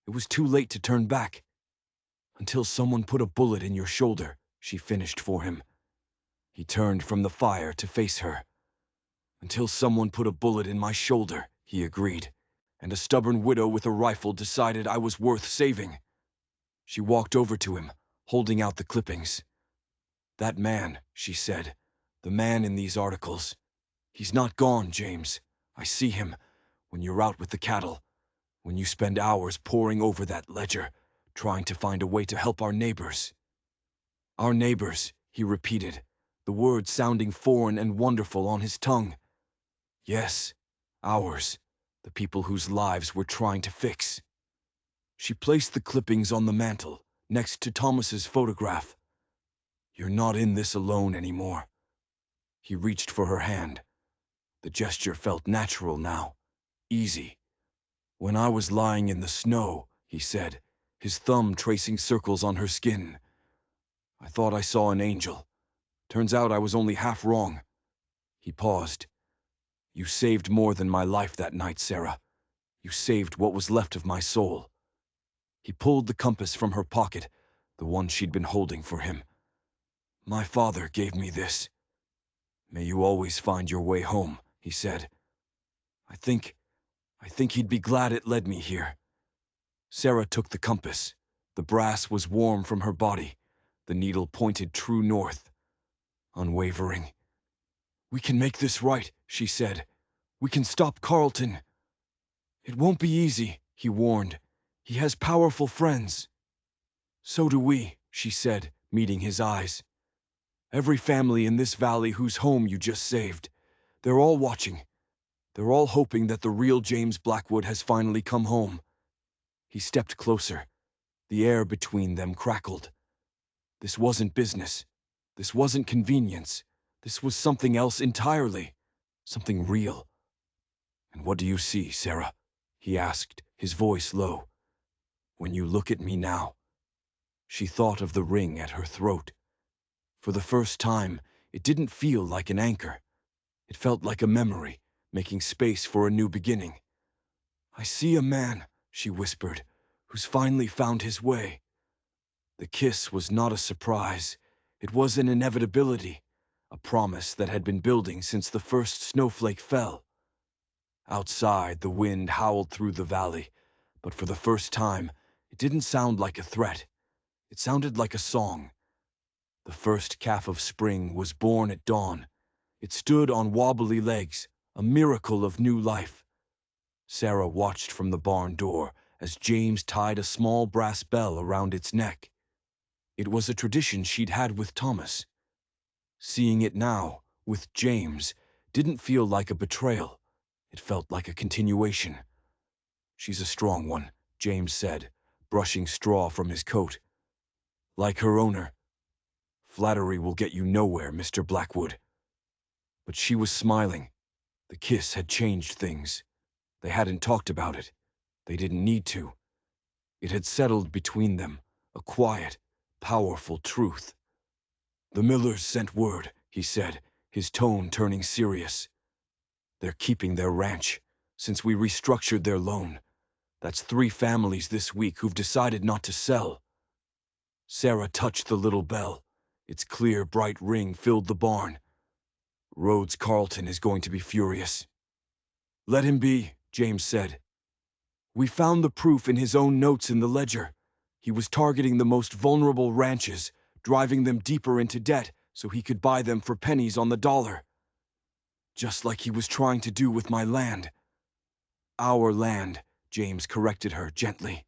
It was too late to turn back. Until someone put a bullet in your shoulder," she finished for him. He turned from the fire to face her. "Until someone put a bullet in my shoulder," he agreed, "and a stubborn widow with a rifle decided I was worth saving." She walked over to him, holding out the clippings. "That man," she said, "the man in these articles. He's not gone, James. I see him when you're out with the cattle, when you spend hours poring over that ledger, trying to find a way to help our neighbors." "Our neighbors," he repeated, the word sounding foreign and wonderful on his tongue. "Yes, ours, the people whose lives we're trying to fix." She placed the clippings on the mantel, next to Thomas's photograph. "You're not in this alone anymore." He reached for her hand. The gesture felt natural now, easy. "When I was lying in the snow," he said, his thumb tracing circles on her skin, "I thought I saw an angel. Turns out I was only half wrong." He paused. "You saved more than my life that night, Sarah. You saved what was left of my soul." He pulled the compass from her pocket, the one she'd been holding for him. "My father gave me this. May you always find your way home," he said. I think he'd be glad it led me here." Sarah took the compass. The brass was warm from her body. The needle pointed true north. Unwavering. "We can make this right," she said. "We can stop Carlton." "It won't be easy," he warned. "He has powerful friends." "So do we," she said, meeting his eyes. "Every family in this valley whose home you just saved. They're all watching. They're all hoping that the real James Blackwood has finally come home." He stepped closer. The air between them crackled. This wasn't business. This wasn't convenience. This was something else entirely. Something real. "And what do you see, Sarah?" he asked, his voice low. "When you look at me now?" She thought of the ring at her throat. For the first time, it didn't feel like an anchor. It felt like a memory, making space for a new beginning. "I see a man," she whispered, "who's finally found his way." The kiss was not a surprise. It was an inevitability, a promise that had been building since the first snowflake fell. Outside, the wind howled through the valley, but for the first time, it didn't sound like a threat. It sounded like a song. The first calf of spring was born at dawn. It stood on wobbly legs, a miracle of new life. Sarah watched from the barn door as James tied a small brass bell around its neck. It was a tradition she'd had with Thomas. Seeing it now, with James, didn't feel like a betrayal. It felt like a continuation. "She's a strong one," James said, brushing straw from his coat. "Like her owner. Flattery will get you nowhere, Mr. Blackwood." But she was smiling. The kiss had changed things. They hadn't talked about it. They didn't need to. It had settled between them, a quiet, powerful truth. "The Millers sent word," he said, his tone turning serious. "They're keeping their ranch, since we restructured their loan. That's 3 families this week who've decided not to sell." Sarah touched the little bell. Its clear, bright ring filled the barn. "Rhodes Carleton is going to be furious." "Let him be," James said. "We found the proof in his own notes in the ledger. He was targeting the most vulnerable ranches, driving them deeper into debt so he could buy them for pennies on the dollar. Just like he was trying to do with my land." "Our land," James corrected her gently.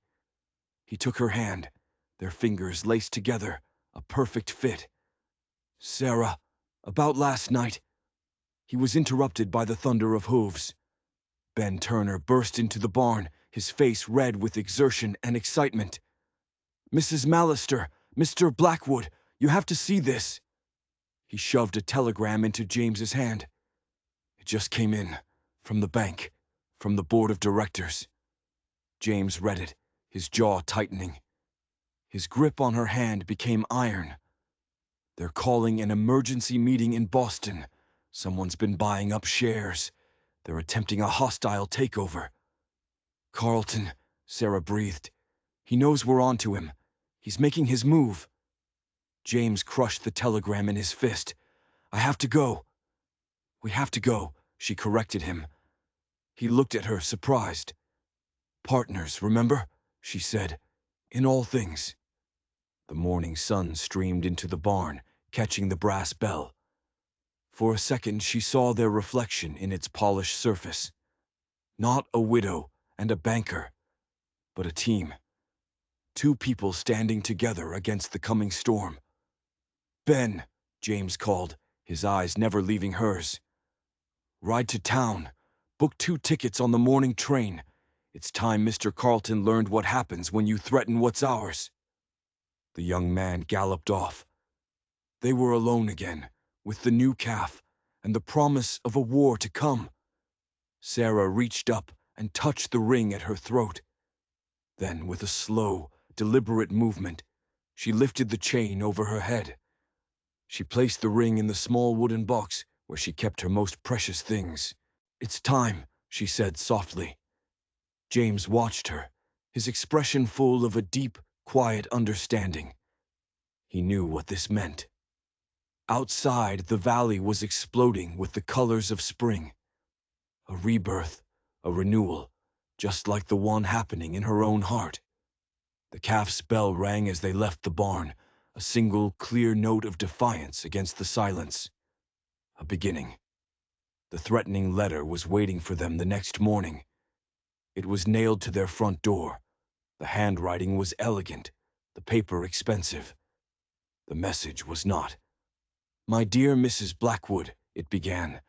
He took her hand, their fingers laced together, a perfect fit. "Sarah, about last night—" He was interrupted by the thunder of hooves. Ben Turner burst into the barn, his face red with exertion and excitement. "Mrs. Mallister, Mr. Blackwood, you have to see this." He shoved a telegram into James's hand. "It just came in, from the bank, from the board of directors." James read it, his jaw tightening. His grip on her hand became iron. "They're calling an emergency meeting in Boston. Someone's been buying up shares. They're attempting a hostile takeover." "Carleton," Sarah breathed. "He knows we're onto him. He's making his move." James crushed the telegram in his fist. "I have to go." "We have to go," she corrected him. He looked at her, surprised. "Partners, remember?" she said. "In all things." The morning sun streamed into the barn, catching the brass bell. For a second she saw their reflection in its polished surface. Not a widow and a banker, but a team. 2 people standing together against the coming storm. "Ben," James called, his eyes never leaving hers. "Ride to town. Book 2 tickets on the morning train. It's time Mr. Carleton learned what happens when you threaten what's ours." The young man galloped off. They were alone again, with the new calf and the promise of a war to come. Sarah reached up and touched the ring at her throat. Then, with a slow, deliberate movement, she lifted the chain over her head. She placed the ring in the small wooden box where she kept her most precious things. "It's time," she said softly. James watched her, his expression full of a deep, quiet understanding. He knew what this meant. Outside, the valley was exploding with the colors of spring. A rebirth, a renewal, just like the one happening in her own heart. The calf's bell rang as they left the barn, a single, clear note of defiance against the silence. A beginning. The threatening letter was waiting for them the next morning. It was nailed to their front door. The handwriting was elegant, the paper expensive. The message was not. "My dear Mrs. Blackwood," it began.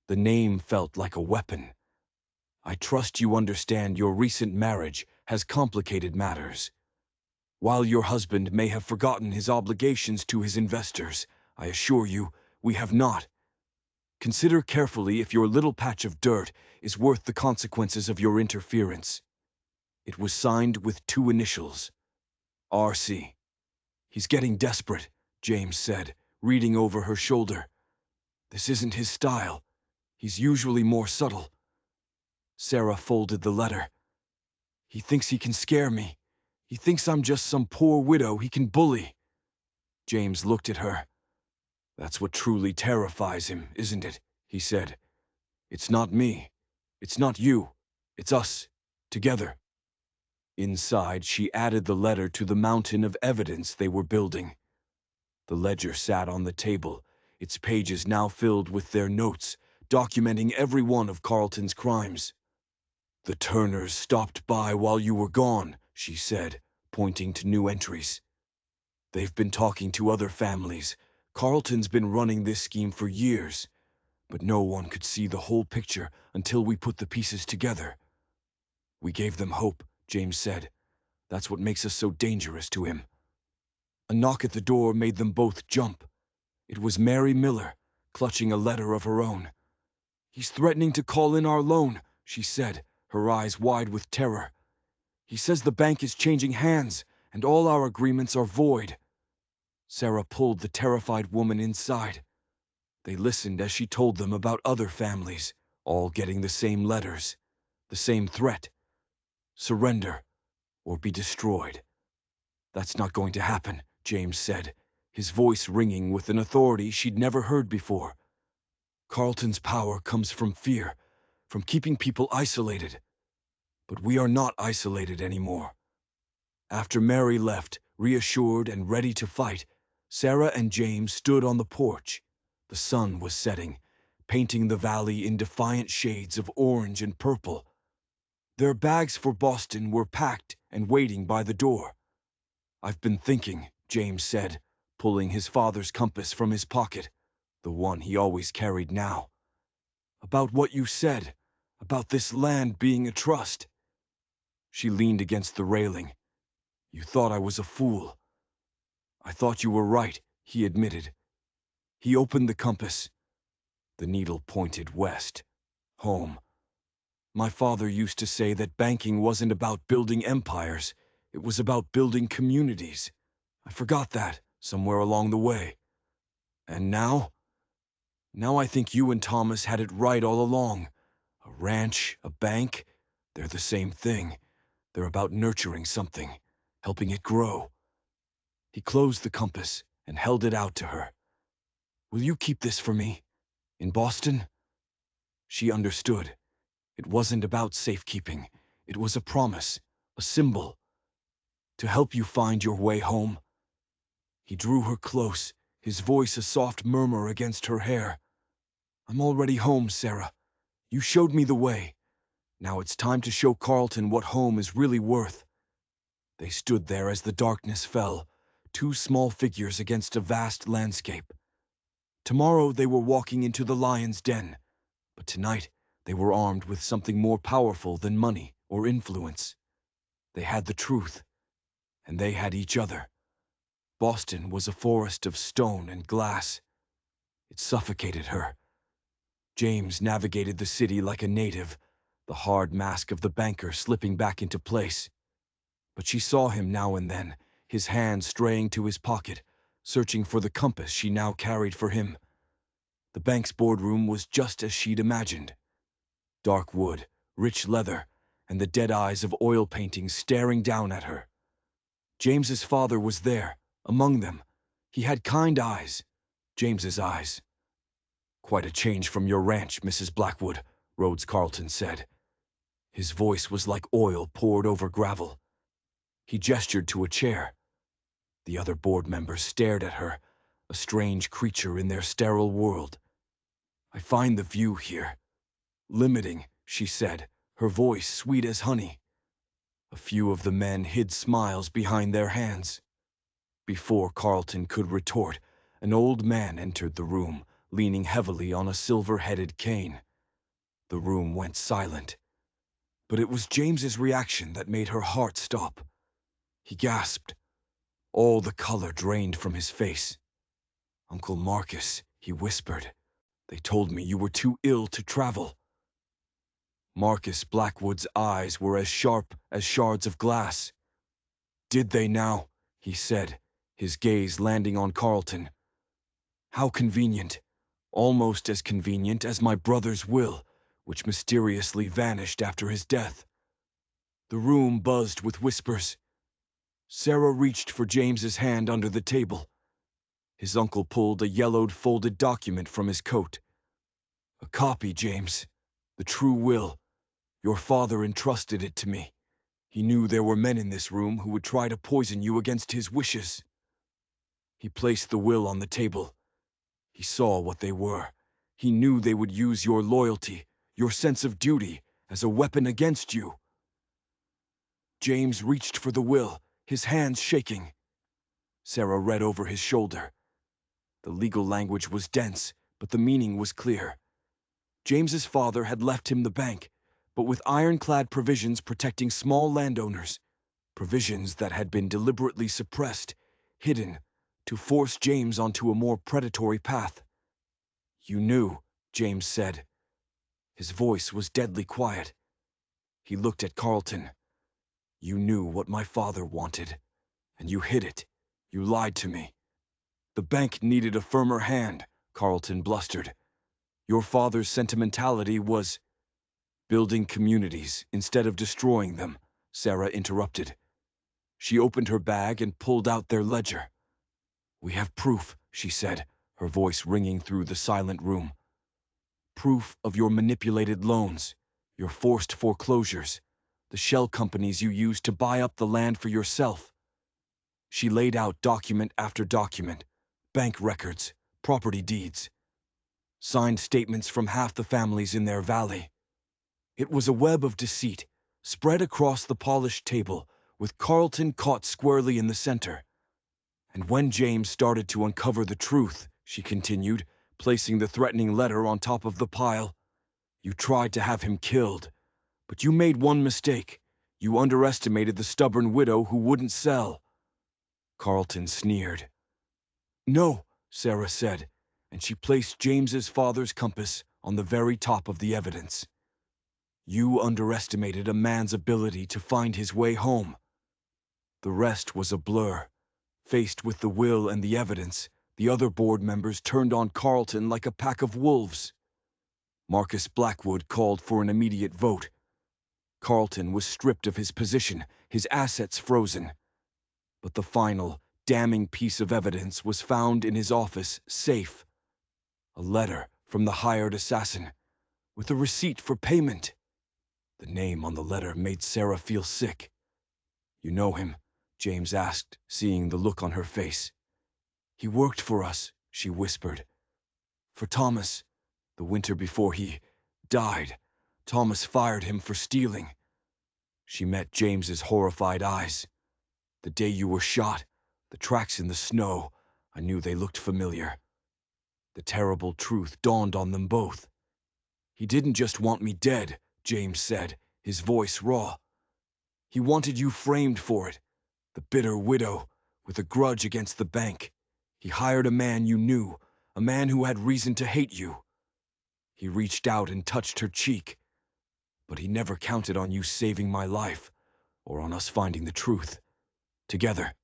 The name felt like a weapon. "I trust you understand your recent marriage has complicated matters. While your husband may have forgotten his obligations to his investors, I assure you, we have not. Consider carefully if your little patch of dirt is worth the consequences of your interference." It was signed with 2 initials. R.C. "He's getting desperate," James said, reading over her shoulder. "This isn't his style. He's usually more subtle." Sarah folded the letter. "He thinks he can scare me. He thinks I'm just some poor widow he can bully." James looked at her. "That's what truly terrifies him, isn't it?" he said. "It's not me. It's not you. It's us. Together." Inside, she added the letter to the mountain of evidence they were building. The ledger sat on the table, its pages now filled with their notes, documenting every one of Carleton's crimes. "The Turners stopped by while you were gone," she said, pointing to new entries. "They've been talking to other families, Carlton's been running this scheme for years, but no one could see the whole picture until we put the pieces together. We gave them hope, James said. That's what makes us so dangerous to him. A knock at the door made them both jump. It was Mary Miller, clutching a letter of her own. "He's threatening to call in our loan," she said, her eyes wide with terror. "He says the bank is changing hands, and all our agreements are void." Sarah pulled the terrified woman inside. They listened as she told them about other families, all getting the same letters, the same threat: surrender or be destroyed. "That's not going to happen," James said, his voice ringing with an authority she'd never heard before. "Carlton's power comes from fear, from keeping people isolated. But we are not isolated anymore." After Mary left, reassured and ready to fight, Sarah and James stood on the porch. The sun was setting, painting the valley in defiant shades of orange and purple. Their bags for Boston were packed and waiting by the door. "I've been thinking," James said, pulling his father's compass from his pocket, the one he always carried now, "about what you said, about this land being a trust." She leaned against the railing. "You thought I was a fool." "I thought you were right," he admitted. He opened the compass. The needle pointed west. Home. "My father used to say that banking wasn't about building empires, it was about building communities. I forgot that, somewhere along the way. And now? Now I think you and Thomas had it right all along. A ranch, a bank, they're the same thing. They're about nurturing something, helping it grow." He closed the compass and held it out to her. "Will you keep this for me? In Boston?" She understood. It wasn't about safekeeping. It was a promise, a symbol. "To help you find your way home." He drew her close, his voice a soft murmur against her hair. "I'm already home, Sarah. You showed me the way. Now it's time to show Carlton what home is really worth." They stood there as the darkness fell, two small figures against a vast landscape. Tomorrow they were walking into the lion's den, but tonight they were armed with something more powerful than money or influence. They had the truth, and they had each other. Boston was a forest of stone and glass. It suffocated her. James navigated the city like a native, the hard mask of the banker slipping back into place. But she saw him now and then, his hand straying to his pocket, searching for the compass she now carried for him. The bank's boardroom was just as she'd imagined. Dark wood, rich leather, and the dead eyes of oil paintings staring down at her. James's father was there, among them. He had kind eyes, James's eyes. "Quite a change from your ranch, Mrs. Blackwood," Rhodes Carlton said. His voice was like oil poured over gravel. He gestured to a chair. The other board members stared at her, a strange creature in their sterile world. "I find the view here limiting," she said, her voice sweet as honey. A few of the men hid smiles behind their hands. Before Carlton could retort, an old man entered the room, leaning heavily on a silver-headed cane. The room went silent. But it was James's reaction that made her heart stop. He gasped. All the color drained from his face. "Uncle Marcus," he whispered, "they told me you were too ill to travel." Marcus Blackwood's eyes were as sharp as shards of glass. "Did they now?" he said, his gaze landing on Carlton. "How convenient. Almost as convenient as my brother's will, which mysteriously vanished after his death." The room buzzed with whispers. Sarah reached for James's hand under the table. His uncle pulled a yellowed folded document from his coat. "A copy, James. The true will. Your father entrusted it to me. He knew there were men in this room who would try to poison you against his wishes." He placed the will on the table. He saw what they were. He knew they would use your loyalty, your sense of duty, as a weapon against you. James reached for the will, his hands shaking. Sarah read over his shoulder. The legal language was dense, but the meaning was clear. James's father had left him the bank, but with ironclad provisions protecting small landowners, provisions that had been deliberately suppressed, hidden, to force James onto a more predatory path. "You knew," James said. His voice was deadly quiet. He looked at Carlton. "You knew what my father wanted, and you hid it. You lied to me." "The bank needed a firmer hand," Carlton blustered. "Your father's sentimentality was—" "Building communities instead of destroying them," Sarah interrupted. She opened her bag and pulled out their ledger. "We have proof," she said, her voice ringing through the silent room. "Proof of your manipulated loans, your forced foreclosures, the shell companies you used to buy up the land for yourself." She laid out document after document, bank records, property deeds, signed statements from half the families in their valley. It was a web of deceit, spread across the polished table, with Carlton caught squarely in the center. "And when James started to uncover the truth," she continued, placing the threatening letter on top of the pile, "you tried to have him killed. But you made one mistake. You underestimated the stubborn widow who wouldn't sell." Carlton sneered. "No," Sarah said, and she placed James's father's compass on the very top of the evidence. "You underestimated a man's ability to find his way home." The rest was a blur. Faced with the will and the evidence, the other board members turned on Carlton like a pack of wolves. Marcus Blackwood called for an immediate vote. Carlton was stripped of his position, his assets frozen. But the final, damning piece of evidence was found in his office safe. A letter from the hired assassin, with a receipt for payment. The name on the letter made Sarah feel sick. "You know him?" James asked, seeing the look on her face. "He worked for us," she whispered. "For Thomas, the winter before he died. Thomas fired him for stealing." She met James's horrified eyes. "The day you were shot, the tracks in the snow, I knew they looked familiar." The terrible truth dawned on them both. "He didn't just want me dead," James said, his voice raw. "He wanted you framed for it. The bitter widow, with a grudge against the bank. He hired a man you knew, a man who had reason to hate you. He reached out and touched her cheek. But he never counted on you saving my life, or on us finding the truth. Together."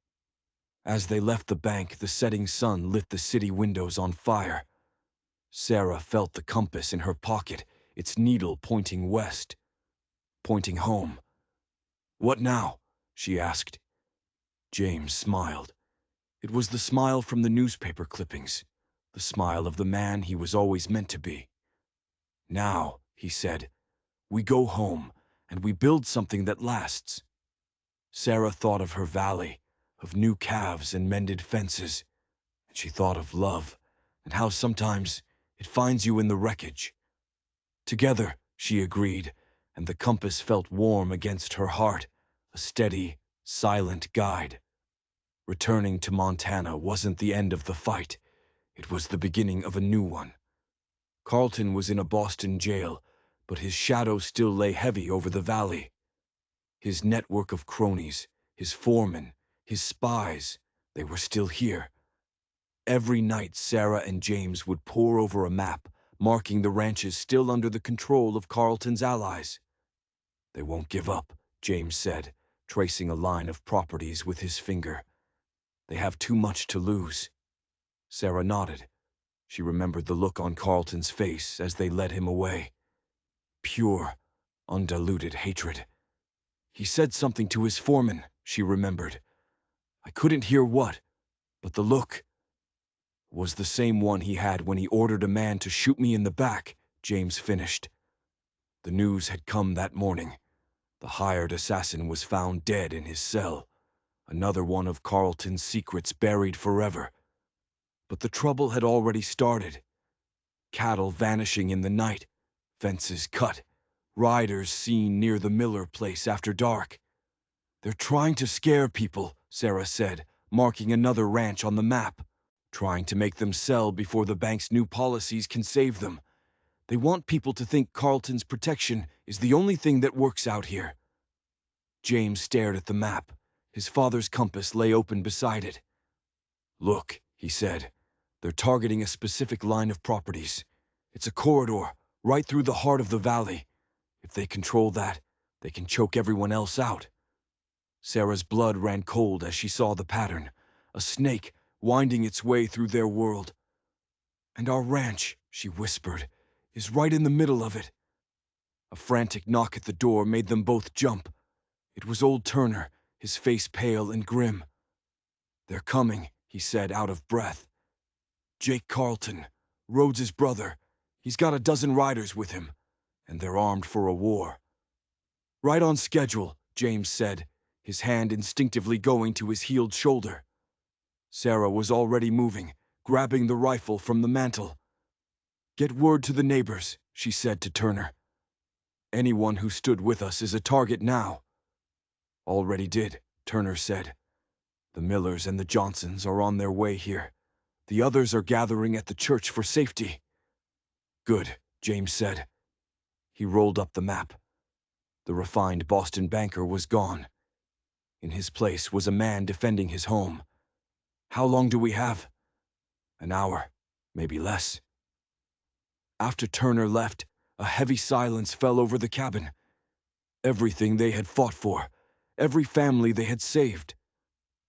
As they left the bank, the setting sun lit the city windows on fire. Sarah felt the compass in her pocket, its needle pointing west, pointing home. "What now?" she asked. James smiled. It was the smile from the newspaper clippings, the smile of the man he was always meant to be. "Now," he said, "we go home, and we build something that lasts." Sarah thought of her valley, of new calves and mended fences, and she thought of love, and how sometimes it finds you in the wreckage. "Together," she agreed, and the compass felt warm against her heart, a steady, silent guide. Returning to Montana wasn't the end of the fight. It was the beginning of a new one. Carlton was in a Boston jail, but his shadow still lay heavy over the valley. His network of cronies, his foremen, his spies, they were still here. Every night Sarah and James would pore over a map, marking the ranches still under the control of Carlton's allies. "They won't give up," James said, tracing a line of properties with his finger. "They have too much to lose." Sarah nodded. She remembered the look on Carlton's face as they led him away. Pure, undiluted hatred. He said something to his foreman, she remembered. I couldn't hear what, but the look was the same one he had when he ordered a man to shoot me in the back, James finished. The news had come that morning. The hired assassin was found dead in his cell. Another one of Carlton's secrets buried forever. But the trouble had already started. Cattle vanishing in the night, fences cut, riders seen near the Miller place after dark. "They're trying to scare people," Sarah said, marking another ranch on the map. trying to make them sell before the bank's new policies can save them. They want people to think Carlton's protection is the only thing that works out here. James stared at the map. His father's compass lay open beside it. "Look," he said, "they're targeting a specific line of properties. It's a corridor, right through the heart of the valley. If they control that, they can choke everyone else out." Sarah's blood ran cold as she saw the pattern, a snake winding its way through their world. "And our ranch," she whispered, "is right in the middle of it." A frantic knock at the door made them both jump. It was old Turner, his face pale and grim. "They're coming," he said, out of breath. "Jake Carlton, Rhodes's brother. He's got a dozen riders with him, and they're armed for a war." "Right on schedule," James said, his hand instinctively going to his healed shoulder. Sarah was already moving, grabbing the rifle from the mantel. "Get word to the neighbors," she said to Turner. "Anyone who stood with us is a target now." "Already did," Turner said. "The Millers and the Johnsons are on their way here. The others are gathering at the church for safety." "Good," James said. He rolled up the map. The refined Boston banker was gone. In his place was a man defending his home. "How long do we have?" "An hour, maybe less." After Turner left, a heavy silence fell over the cabin. Everything they had fought for, every family they had saved,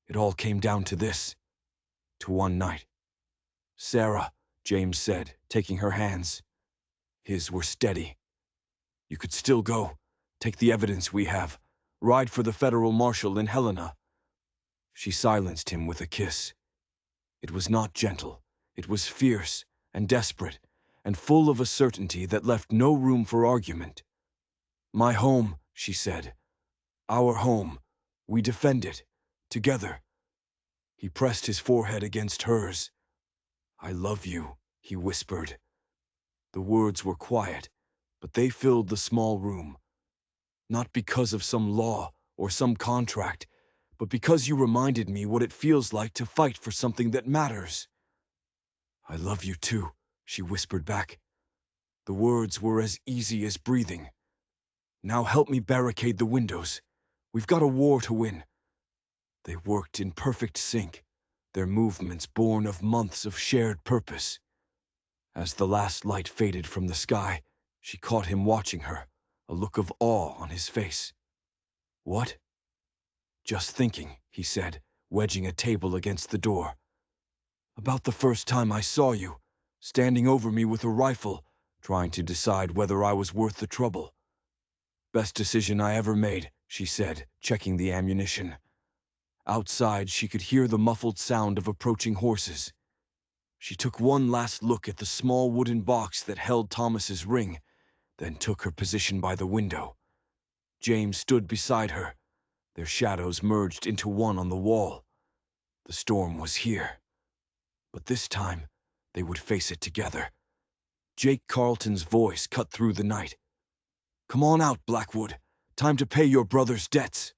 it all came down to this, to one night. "Sarah," James said, taking her hands. His were steady. "You could still go, take the evidence we have, ride for the federal marshal in Helena." She silenced him with a kiss. It was not gentle. It was fierce and desperate, and full of a certainty that left no room for argument. "My home," she said. "Our home. We defend it. Together." He pressed his forehead against hers. "I love you," he whispered. The words were quiet, but they filled the small room. "Not because of some law or some contract, but because you reminded me what it feels like to fight for something that matters." "I love you too," she whispered back. The words were as easy as breathing. "Now help me barricade the windows. We've got a war to win." They worked in perfect sync, their movements born of months of shared purpose. As the last light faded from the sky, she caught him watching her, a look of awe on his face. "What?" "Just thinking," he said, wedging a table against the door. "About the first time I saw you, standing over me with a rifle, trying to decide whether I was worth the trouble." "Best decision I ever made," she said, checking the ammunition. Outside, she could hear the muffled sound of approaching horses. She took one last look at the small wooden box that held Thomas's ring, then took her position by the window. James stood beside her. Their shadows merged into one on the wall. The storm was here. But this time, they would face it together. Jake Carlton's voice cut through the night. "Come on out, Blackwood. Time to pay your brother's debts."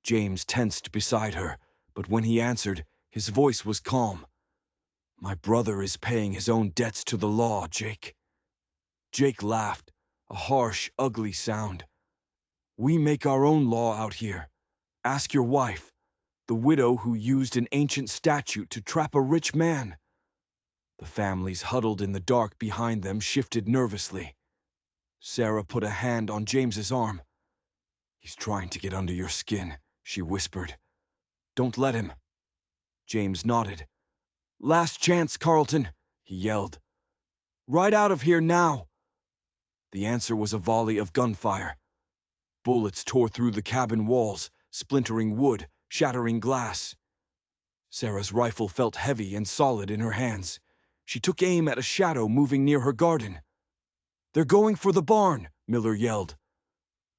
James tensed beside her, but when he answered, his voice was calm. "My brother is paying his own debts to the law, Jake." Jake laughed, a harsh, ugly sound. "We make our own law out here. Ask your wife, the widow who used an ancient statute to trap a rich man." The families huddled in the dark behind them shifted nervously. Sarah put a hand on James's arm. "He's trying to get under your skin," she whispered. "Don't let him." James nodded. "Last chance, Carlton," he yelled. "Right out of here now." The answer was a volley of gunfire. Bullets tore through the cabin walls, splintering wood, shattering glass. Sarah's rifle felt heavy and solid in her hands. She took aim at a shadow moving near her garden. "They're going for the barn," Miller yelled.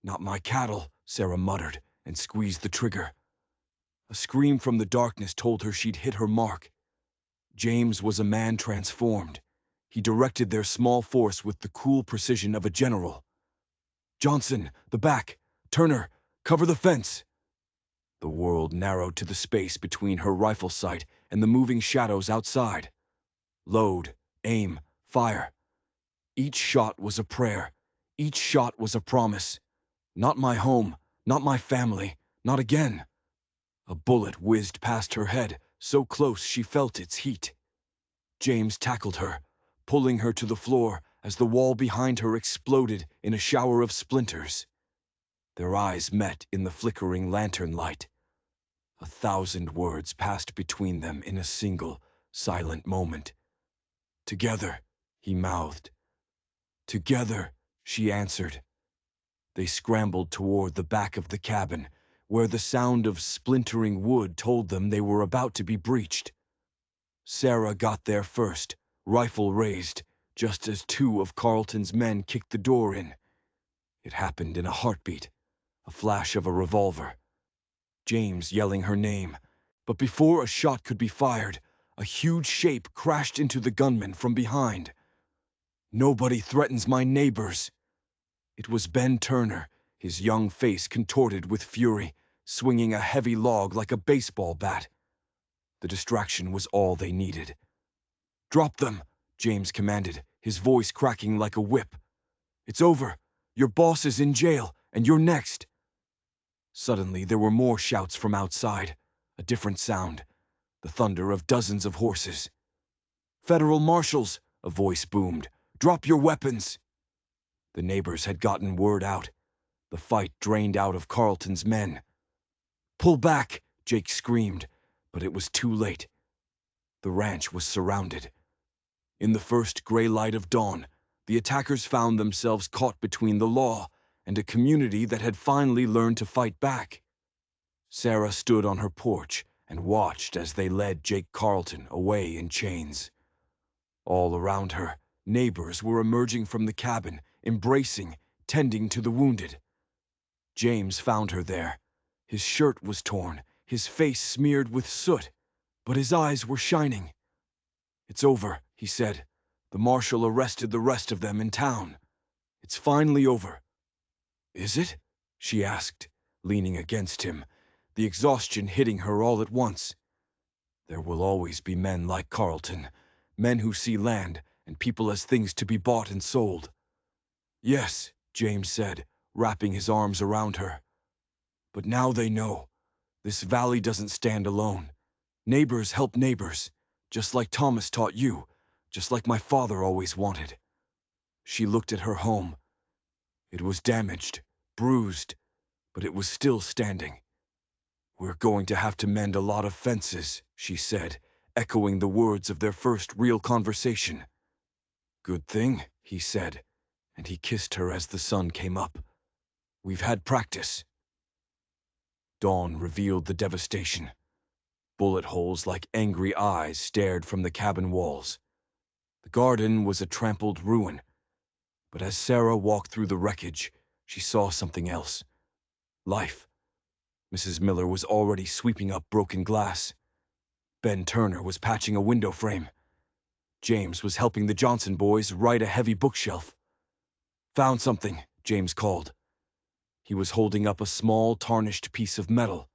"Not my cattle," Sarah muttered, and squeezed the trigger. A scream from the darkness told her she'd hit her mark. James was a man transformed. He directed their small force with the cool precision of a general. "Johnson, the back! Turner, cover the fence!" The world narrowed to the space between her rifle sight and the moving shadows outside. Load, aim, fire. Each shot was a prayer. Each shot was a promise. Not my home, not my family, not again. A bullet whizzed past her head, so close she felt its heat. James tackled her, pulling her to the floor as the wall behind her exploded in a shower of splinters. Their eyes met in the flickering lantern light. 1,000 words passed between them in a single, silent moment. "Together," he mouthed. "Together," she answered. They scrambled toward the back of the cabin, where the sound of splintering wood told them they were about to be breached. Sarah got there first, rifle raised, just as 2 of Carlton's men kicked the door in. It happened in a heartbeat, a flash of a revolver. James yelling her name, but before a shot could be fired, a huge shape crashed into the gunman from behind. "Nobody threatens my neighbors." It was Ben Turner, his young face contorted with fury, swinging a heavy log like a baseball bat. The distraction was all they needed. "Drop them," James commanded, his voice cracking like a whip. "It's over. Your boss is in jail, and you're next." Suddenly there were more shouts from outside, a different sound, the thunder of dozens of horses. "Federal marshals," a voice boomed. "Drop your weapons." The neighbors had gotten word out. The fight drained out of Carlton's men. "Pull back," Jake screamed, but it was too late. The ranch was surrounded. In the first gray light of dawn, the attackers found themselves caught between the law and a community that had finally learned to fight back. Sarah stood on her porch and watched as they led Jake Carlton away in chains. All around her, neighbors were emerging from the cabin, embracing, tending to the wounded. James found her there. His shirt was torn, his face smeared with soot, but his eyes were shining. "It's over," he said. "The marshal arrested the rest of them in town. It's finally over." "Is it?" she asked, leaning against him, the exhaustion hitting her all at once. "There will always be men like Carlton, men who see land and people as things to be bought and sold." "Yes," James said, wrapping his arms around her. "But now they know. This valley doesn't stand alone. Neighbors help neighbors, just like Thomas taught you, just like my father always wanted." She looked at her home. It was damaged, bruised, but it was still standing. "We're going to have to mend a lot of fences," she said, echoing the words of their first real conversation. "Good thing," he said, and he kissed her as the sun came up. "We've had practice." Dawn revealed the devastation. Bullet holes like angry eyes stared from the cabin walls. The garden was a trampled ruin, but as Sarah walked through the wreckage, she saw something else. Life. Mrs. Miller was already sweeping up broken glass. Ben Turner was patching a window frame. James was helping the Johnson boys right a heavy bookshelf. "Found something," James called. He was holding up a small, tarnished piece of metal.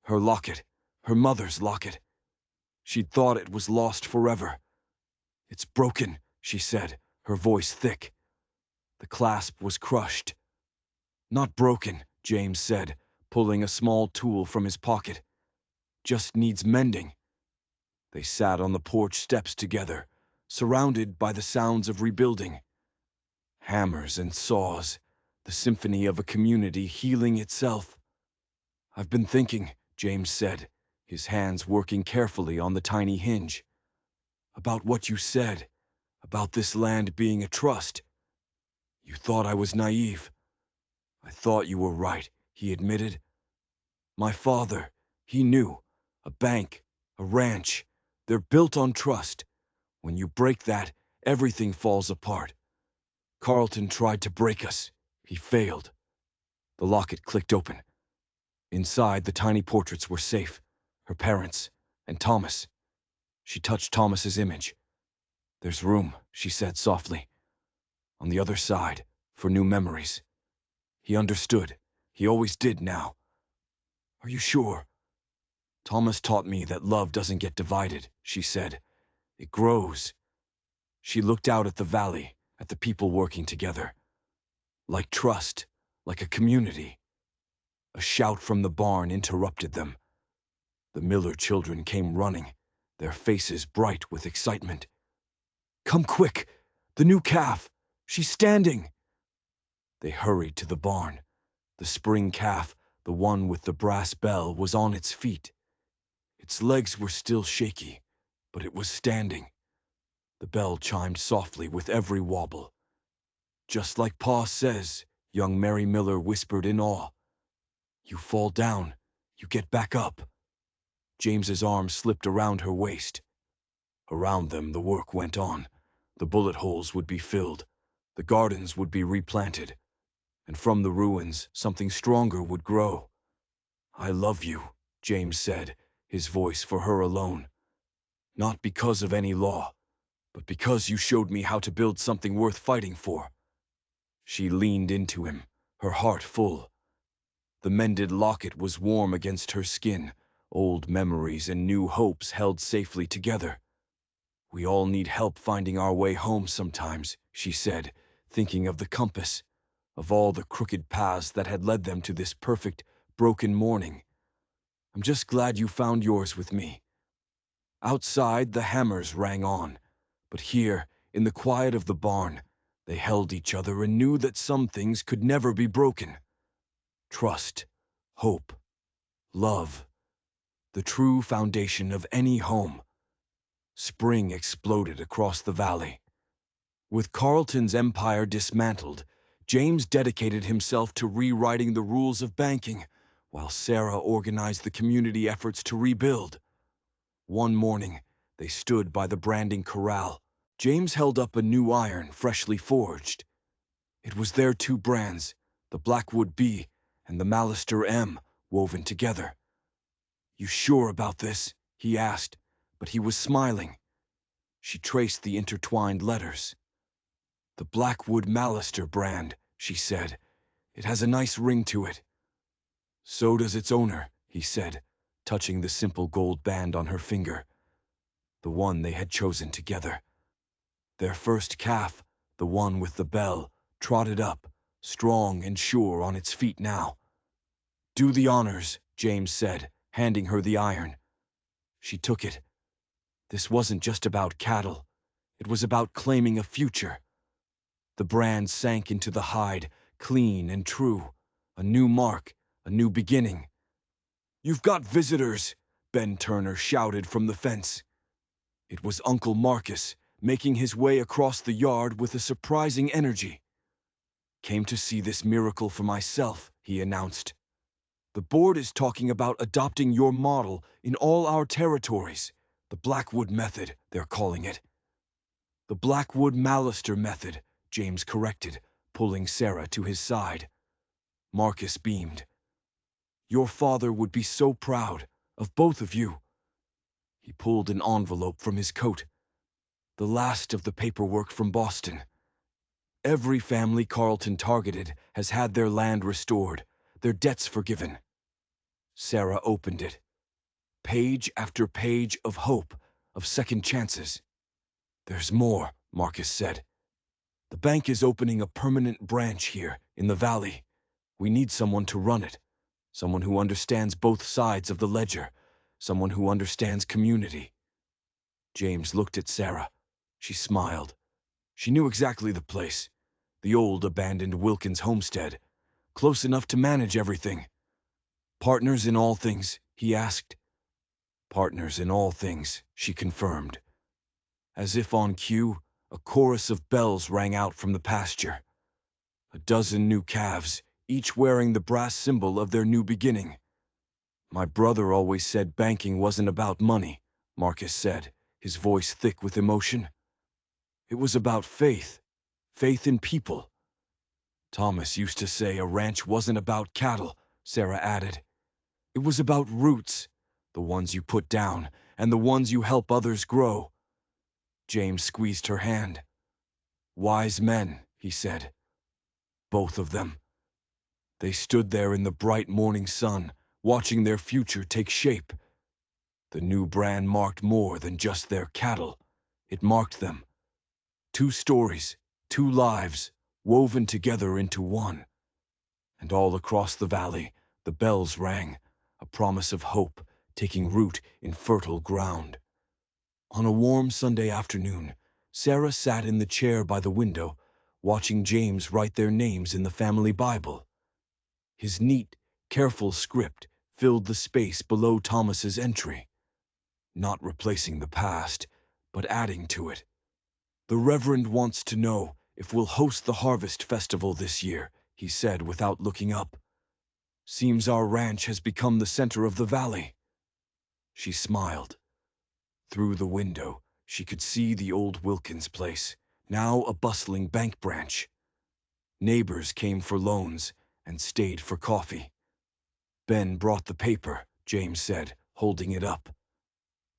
Her locket, her mother's locket. She'd thought it was lost forever. "It's broken," she said, her voice thick. The clasp was crushed. "Not broken," James said, pulling a small tool from his pocket. "Just needs mending." They sat on the porch steps together, surrounded by the sounds of rebuilding. Hammers and saws, the symphony of a community healing itself. "I've been thinking," James said, his hands working carefully on the tiny hinge, "about what you said, about this land being a trust. You thought I was naive." "I thought you were right," he admitted. "My father, he knew. A bank, a ranch, they're built on trust. When you break that, everything falls apart. Carlton tried to break us. He failed." The locket clicked open. Inside, the tiny portraits were safe. Her parents, and Thomas. She touched Thomas's image. "There's room," she said softly. "On the other side, for new memories." He understood. He always did now. "Are you sure?" Thomas taught me that love doesn't get divided, she said. It grows. She looked out at the valley, at the people working together. Like trust, like a community. A shout from the barn interrupted them. The Miller children came running, their faces bright with excitement. "Come quick! The new calf! She's standing!" They hurried to the barn. The spring calf, the one with the brass bell, was on its feet. Its legs were still shaky, but it was standing. The bell chimed softly with every wobble. "Just like Pa says," young Mary Miller whispered in awe. "You fall down, you get back up." James's arm slipped around her waist. Around them the work went on. The bullet holes would be filled. The gardens would be replanted. And from the ruins, something stronger would grow. "I love you," James said, his voice for her alone. "Not because of any law, but because you showed me how to build something worth fighting for." She leaned into him, her heart full. The mended locket was warm against her skin, old memories and new hopes held safely together. "We all need help finding our way home sometimes," she said, thinking of the compass, of all the crooked paths that had led them to this perfect, broken morning. "I'm just glad you found yours with me." Outside, the hammers rang on, but here, in the quiet of the barn, they held each other and knew that some things could never be broken. Trust, hope, love, the true foundation of any home. Spring exploded across the valley. With Carlton's empire dismantled, James dedicated himself to rewriting the rules of banking, while Sarah organized the community efforts to rebuild. One morning, they stood by the branding corral. James held up a new iron freshly forged. It was their two brands, the Blackwood B and the Mallister M, woven together. "You sure about this?" he asked, but he was smiling. She traced the intertwined letters. "The Blackwood Mallister brand," she said. "It has a nice ring to it." "So does its owner," he said, touching the simple gold band on her finger. The one they had chosen together. Their first calf, the one with the bell, trotted up, strong and sure on its feet now. "Do the honors," James said, handing her the iron. She took it. This wasn't just about cattle. It was about claiming a future. The brand sank into the hide, clean and true. A new mark, a new beginning. "You've got visitors," Ben Turner shouted from the fence. It was Uncle Marcus, making his way across the yard with a surprising energy. "Came to see this miracle for myself," he announced. "The board is talking about adopting your model in all our territories. The Blackwood method, they're calling it." "The Blackwood Mallister method," James corrected, pulling Sarah to his side. Marcus beamed. "Your father would be so proud of both of you." He pulled an envelope from his coat. "The last of the paperwork from Boston. Every family Carlton targeted has had their land restored, their debts forgiven." Sarah opened it. Page after page of hope, of second chances. "There's more," Marcus said. "The bank is opening a permanent branch here, in the valley. We need someone to run it, someone who understands both sides of the ledger, someone who understands community." James looked at Sarah. She smiled. She knew exactly the place, the old abandoned Wilkins homestead, close enough to manage everything. "Partners in all things?" he asked. "Partners in all things," she confirmed. As if on cue, a chorus of bells rang out from the pasture. A dozen new calves, each wearing the brass symbol of their new beginning. "My brother always said banking wasn't about money," Marcus said, his voice thick with emotion. "It was about faith, faith in people." "Thomas used to say a ranch wasn't about cattle," Sarah added. "It was about roots, the ones you put down, and the ones you help others grow." James squeezed her hand. "Wise men," he said. "Both of them." They stood there in the bright morning sun, watching their future take shape. The new brand marked more than just their cattle. It marked them. Two stories, two lives, woven together into one. And all across the valley, the bells rang, a promise of hope taking root in fertile ground. On a warm Sunday afternoon, Sarah sat in the chair by the window, watching James write their names in the family Bible. His neat, careful script filled the space below Thomas's entry, not replacing the past, but adding to it. "The Reverend wants to know if we'll host the Harvest Festival this year," he said without looking up. "Seems our ranch has become the center of the valley." She smiled. Through the window, she could see the old Wilkins place, now a bustling bank branch. Neighbors came for loans and stayed for coffee. "Ben brought the paper," James said, holding it up.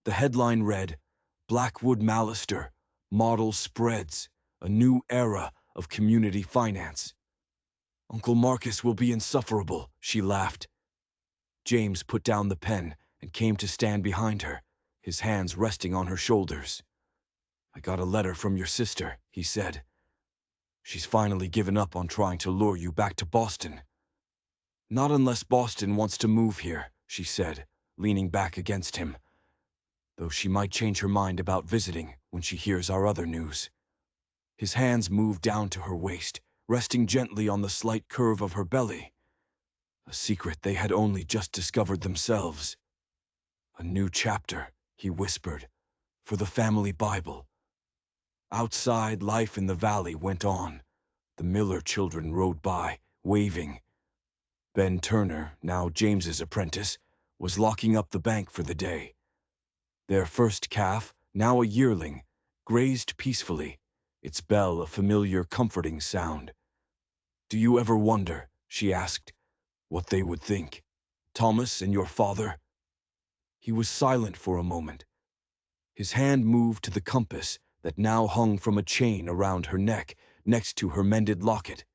The headline read, "Blackwood Mallister, Model Spreads, a New Era of Community Finance." "Uncle Marcus will be insufferable," she laughed. James put down the pen and came to stand behind her, his hands resting on her shoulders. "I got a letter from your sister," he said. "She's finally given up on trying to lure you back to Boston." "Not unless Boston wants to move here," she said, leaning back against him. "Though she might change her mind about visiting when she hears our other news." His hands moved down to her waist, resting gently on the slight curve of her belly. A secret they had only just discovered themselves. "A new chapter," he whispered, "for the family Bible." Outside, life in the valley went on. The Miller children rode by, waving. Ben Turner, now James's apprentice, was locking up the bank for the day. Their first calf, now a yearling, grazed peacefully, its bell a familiar, comforting sound. "Do you ever wonder," she asked, "what they would think? Thomas and your father?" He was silent for a moment. His hand moved to the compass that now hung from a chain around her neck, next to her mended locket.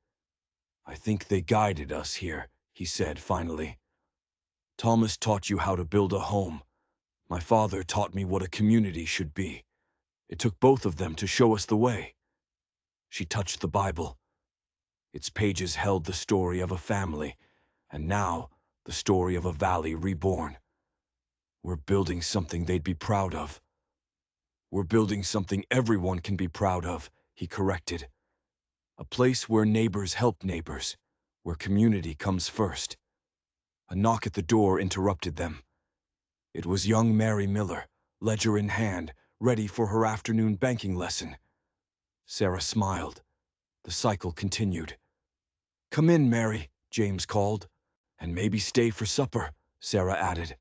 "I think they guided us here," he said finally. "Thomas taught you how to build a home. My father taught me what a community should be. It took both of them to show us the way." She touched the Bible. Its pages held the story of a family, and now the story of a valley reborn. "We're building something they'd be proud of." "We're building something everyone can be proud of," he corrected. "A place where neighbors help neighbors, where community comes first." A knock at the door interrupted them. It was young Mary Miller, ledger in hand, ready for her afternoon banking lesson. Sarah smiled. The cycle continued. "Come in, Mary," James called. "And maybe stay for supper," Sarah added.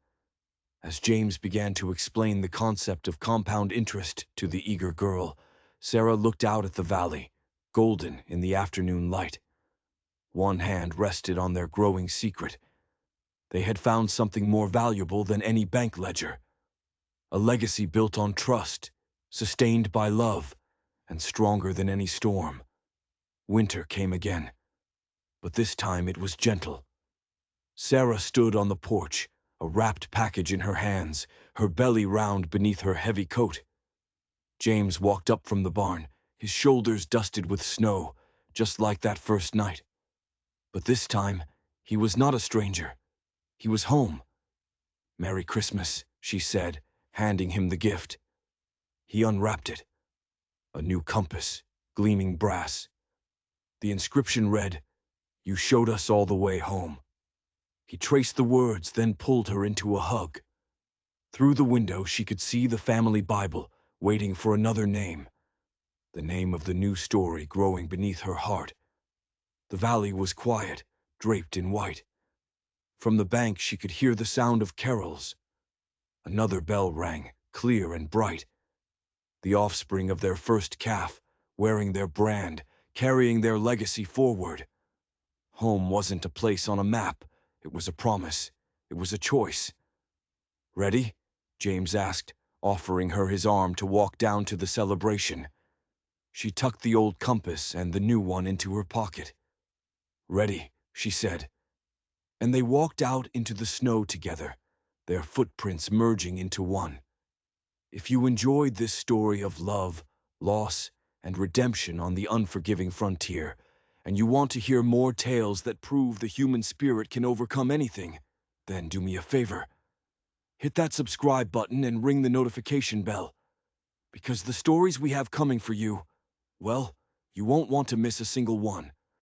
As James began to explain the concept of compound interest to the eager girl, Sarah looked out at the valley, golden in the afternoon light. One hand rested on their growing secret. They had found something more valuable than any bank ledger. A legacy built on trust, sustained by love, and stronger than any storm. Winter came again, but this time it was gentle. Sarah stood on the porch, a wrapped package in her hands, her belly round beneath her heavy coat. James walked up from the barn, his shoulders dusted with snow, just like that first night. But this time, he was not a stranger. He was home. "Merry Christmas," she said, handing him the gift. He unwrapped it. A new compass, gleaming brass. The inscription read, "You showed us all the way home." He traced the words, then pulled her into a hug. Through the window, she could see the family Bible, waiting for another name. The name of the new story growing beneath her heart. The valley was quiet, draped in white. From the bank, she could hear the sound of carols. Another bell rang, clear and bright. The offspring of their first calf, wearing their brand, carrying their legacy forward. Home wasn't a place on a map. It was a promise. It was a choice. "Ready?" James asked, offering her his arm to walk down to the celebration. She tucked the old compass and the new one into her pocket. "Ready," she said. And they walked out into the snow together, their footprints merging into one. If you enjoyed this story of love, loss, and redemption on the unforgiving frontier, and you want to hear more tales that prove the human spirit can overcome anything, then do me a favor. Hit that subscribe button and ring the notification bell. Because the stories we have coming for you, well, you won't want to miss a single one.